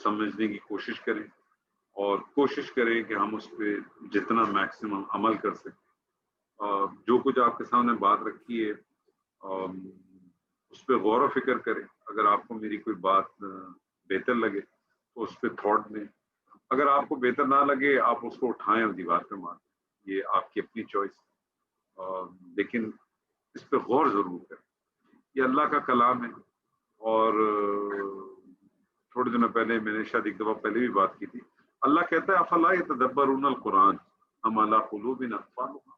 سمجھنے کی کوشش کریں اور کوشش کریں کہ ہم اس پہ جتنا میکسیمم عمل کر سکیں. جو کچھ آپ کے سامنے بات رکھی ہے اس پہ غور و فکر کریں. اگر آپ کو میری کوئی بات بہتر لگے تو اس پہ تھاٹ دیں. اگر آپ کو بہتر نہ لگے آپ اس کو اٹھائیں اور دیوار پہ مار دیں. یہ آپ کی اپنی چوائس, لیکن اس پہ غور ضرور کریں. یہ اللہ کا کلام ہے. اور تھوڑے دنوں پہلے میں نے شاید ایک دفعہ پہلے بھی بات کی تھی. اللہ کہتا ہے افلا یتدبرون القرآن ام علی قلوب اقفالها.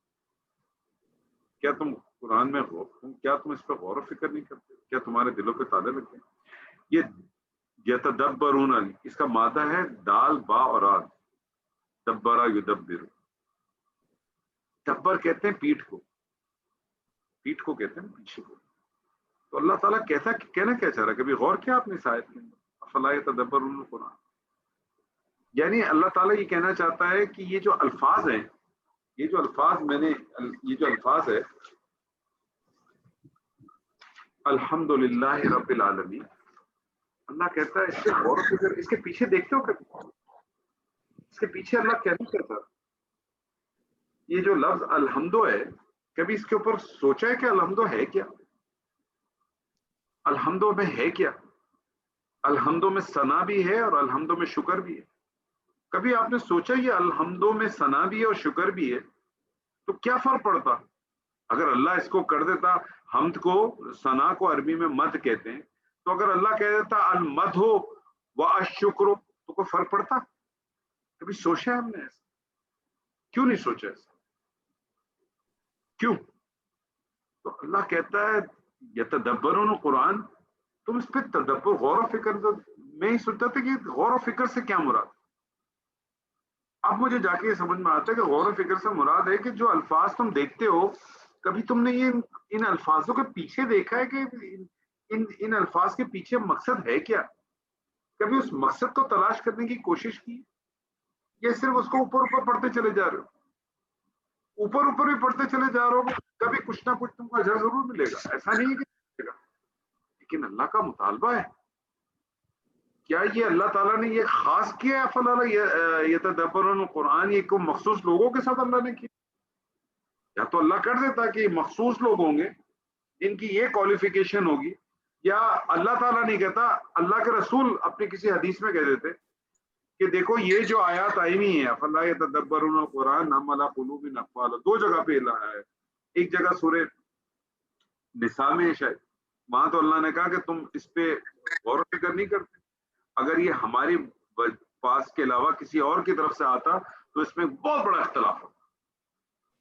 کیا تم قرآن میں کیا تم اس پہ غور و فکر نہیں کرتے؟ کیا تمہارے دلوں پہ تالے لگتے ہیں؟ یہ یتدبرون, اس کا مادہ ہے دال با اور آد. دبرا یدبر. دبر کہتے ہیں پیٹھ کو, پیٹھ کو کہتے ہیں پیچھے کو. تو اللہ تعالیٰ کہنا کیا چاہ رہا ہے؟ کبھی غور کیا آپ نے اس آیت میں افلا یتدبرون القرآن؟ یعنی اللہ تعالیٰ یہ کہنا چاہتا ہے کہ یہ جو الفاظ ہیں, یہ جو الفاظ ہے الحمدللہ رب العالمین, اللہ کہتا ہے اس سے غور و فکر, اس کے پیچھے دیکھتے ہو کبھی اس کے پیچھے اللہ کیا نہیں کرتا؟ یہ جو لفظ الحمدو ہے, کبھی اس کے اوپر سوچا ہے کہ الحمدو ہے کیا؟ الحمدو میں ہے کیا؟ الحمدو میں ثنا بھی ہے اور الحمدو میں شکر بھی ہے. کبھی آپ نے سوچا یہ الحمدو میں ثنا بھی ہے اور شکر بھی ہے تو کیا فرق پڑتا اگر اللہ اس کو کر دیتا؟ حمد کو, ثنا کو عربی میں مد کہتے ہیں, تو اگر اللہ کہہ دیتا المدح والشکر تو کوئی فرق پڑتا؟ کبھی سوچا ہے ہم نے ایسا؟ کیوں نہیں سوچا ایسا؟ کیوں؟ تو اللہ کہتا ہے یتدبرون قرآن, تم اس پہ تدبر غور و فکر. میں ہی سوچتا تھا کہ غور و فکر سے کیا مراد. اب مجھے جا کے یہ سمجھ میں آتا ہے کہ غور و فکر سے مراد ہے کہ جو الفاظ تم دیکھتے ہو, کبھی تم نے یہ ان الفاظوں کے پیچھے دیکھا ہے کہ ان الفاظ کے پیچھے مقصد ہے کیا؟ کبھی اس مقصد کو تلاش کرنے کی کوشش کی, یا صرف اس کو اوپر اوپر پڑھتے چلے جا رہے ہو؟ اوپر بھی پڑھتے چلے جا رہے ہو, کبھی کچھ نہ کچھ تم کو اجر ضرور ملے گا, ایسا نہیں ہے کہ ملے گا. لیکن اللہ کا مطالبہ ہے. کیا یہ اللہ تعالیٰ نے یہ خاص کیا ہے فلا یتدبرون القرآن, یہ کو مخصوص لوگوں کے ساتھ اللہ نے کیا؟ یا تو اللہ کر دیتا کہ مخصوص لوگ ہوں گے جن کی یہ کوالیفیکیشن ہوگی, یا اللہ تعالیٰ نہیں کہتا, اللہ کے رسول اپنی کسی حدیث میں کہہ دیتے کہ دیکھو یہ جو آیات آئی ہوئی ہیں افلا یتدبرون القرآن ام علی قلوب اقفالها, 2 جگہ پہ اللہ ہے. ایک جگہ سورہ نساء میں شاید, وہاں تو اللہ نے کہا کہ تم اس پہ غور و فکر نہیں کرتے. اگر یہ ہماری پاس کے علاوہ کسی اور کی طرف سے آتا تو اس میں بہت بڑا اختلاف ہوتا.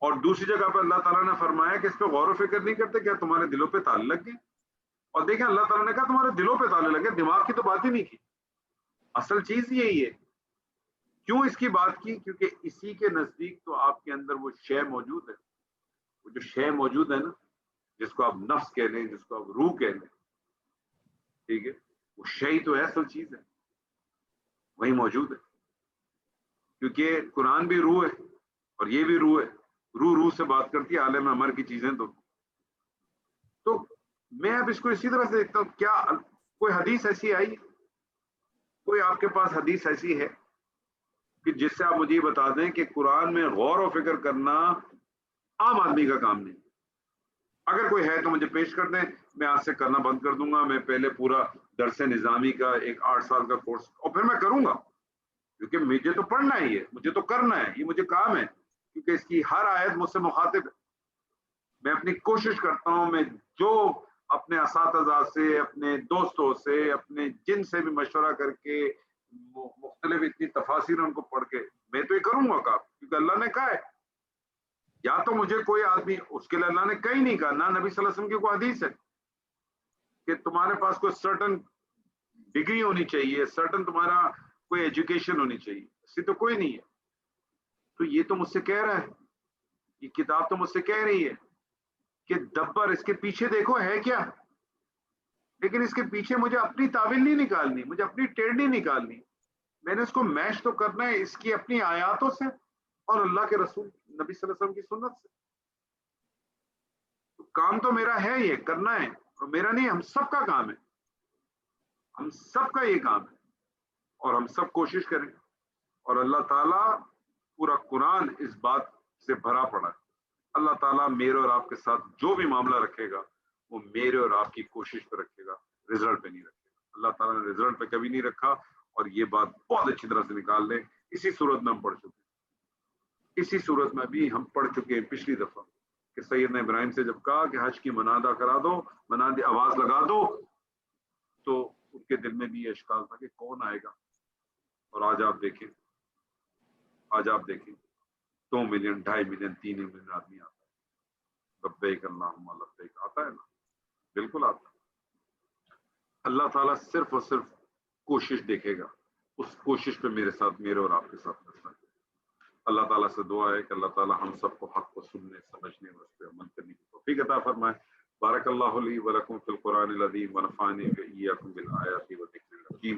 اور دوسری جگہ پہ اللہ تعالیٰ نے فرمایا کہ اس پہ غور و فکر نہیں کرتے, کیا تمہارے دلوں پہ تالے لگ گئے؟ اور دیکھیں اللہ تعالیٰ نے کہا تمہارے دلوں پہ تالے لگے, دماغ کی تو بات ہی نہیں کی. اصل چیز یہی ہے. کیوں اس کی بات کی؟ کیونکہ اسی کے نزدیک تو آپ کے اندر وہ شے موجود ہے. وہ جو شے موجود ہے نا, جس کو آپ نفس کہہ لیں, جس کو آپ روح کہہ لیں, ٹھیک ہے, وہ شے ہی تو ہے, اصل چیز ہے, وہی موجود ہے. کیونکہ قرآن بھی روح ہے اور یہ بھی روح ہے. روح سے بات کرتی ہے, عالم امر کی چیزیں. تو میں اب اس کو اسی طرح سے دیکھتا ہوں, کیا کوئی حدیث ایسی آئی، کوئی آپ کے پاس حدیث ایسی ہے کہ جس سے آپ مجھے یہ بتا دیں کہ قرآن میں غور و فکر کرنا عام آدمی کا کام نہیں؟ اگر کوئی ہے تو مجھے پیش کر دیں، میں آج سے کرنا بند کر دوں گا. میں پہلے پورا درس نظامی کا ایک 8 سال کا کورس اور پھر میں کروں گا، کیونکہ مجھے تو پڑھنا ہی ہے، مجھے تو کرنا ہے، یہ مجھے کام ہے، کیونکہ اس کی ہر آیت مجھ سے مخاطب ہے. میں اپنی کوشش کرتا ہوں، میں جو اپنے اساتذہ سے، اپنے دوستوں سے، اپنے جن سے بھی مشورہ کر کے مختلف اتنی تفاسیر ان کو پڑھ کے میں تو یہ کروں گا کام، کیونکہ اللہ نے کہا ہے. یا تو مجھے کوئی آدمی، اس کے لیے اللہ نے کہیں نہیں کہا، نہ نبی صلی اللہ علیہ وسلم کی کوئی حدیث ہے کہ تمہارے پاس کوئی سرٹن ڈگری ہونی چاہیے، سرٹن تمہارا کوئی ایجوکیشن ہونی چاہیے، ایسی تو کوئی نہیں ہے. تو یہ تو مجھ سے کہہ رہا ہے، یہ کتاب تو مجھ سے کہہ رہی ہے کہ دبر اس کے پیچھے دیکھو ہے کیا، لیکن اس کے پیچھے مجھے اپنی تعویل نہیں نکالنی، مجھے اپنی ٹیڑھ نہیں نکالنی. میں نے اس کو میش تو کرنا ہے اس کی اپنی آیاتوں سے اور اللہ کے رسول نبی صلی اللہ علیہ وسلم کی سنت سے. تو کام تو میرا ہے، یہ کرنا ہے، اور میرا نہیں، ہم سب کا کام ہے، ہم سب کا یہ کام ہے. اور ہم سب کوشش کریں. اور اللہ تعالیٰ پورا قرآن اس بات سے بھرا پڑا ہے. اللہ تعالیٰ میرے اور آپ کے ساتھ جو بھی معاملہ رکھے گا وہ میرے اور آپ کی کوشش پہ رکھے گا، رزلٹ پہ نہیں رکھے گا. اللہ تعالیٰ نے رزلٹ پہ کبھی نہیں رکھا، اور یہ بات بہت اچھی طرح سے نکال لیں. اسی صورت میں ہم پڑھ چکے ہیں، اسی صورت میں بھی ہم پڑھ چکے ہیں پچھلی دفعہ کہ سیدنا ابراہیم سے جب کہا کہ حج کی منادہ کرا دو، منادی آواز لگا دو، تو ان کے دل میں بھی یہ اشکال تھا کہ کون آئے گا. اور آج آپ دیکھیں 2 ملین 2.5 ملین 3 ملین آدمی آتا ہے. لبیک اللہم لبیک آتا ہے نا، بالکل آتا ہے. اللہ تعالیٰ صرف اور صرف کوشش دیکھے گا، اس کوشش پہ میرے اور آپ کے ساتھ فیصلہ کرے. اللہ تعالیٰ سے دعا ہے کہ اللہ تعالیٰ ہم سب کو حق کو سننے، سمجھنے اور اس پہ عمل کرنے کی توفیق عطا فرمائے. بارک اللہ لی و لکم فی القرآن العظیم ونفعنی وإیاکم بالآیات والذکر الحکیم.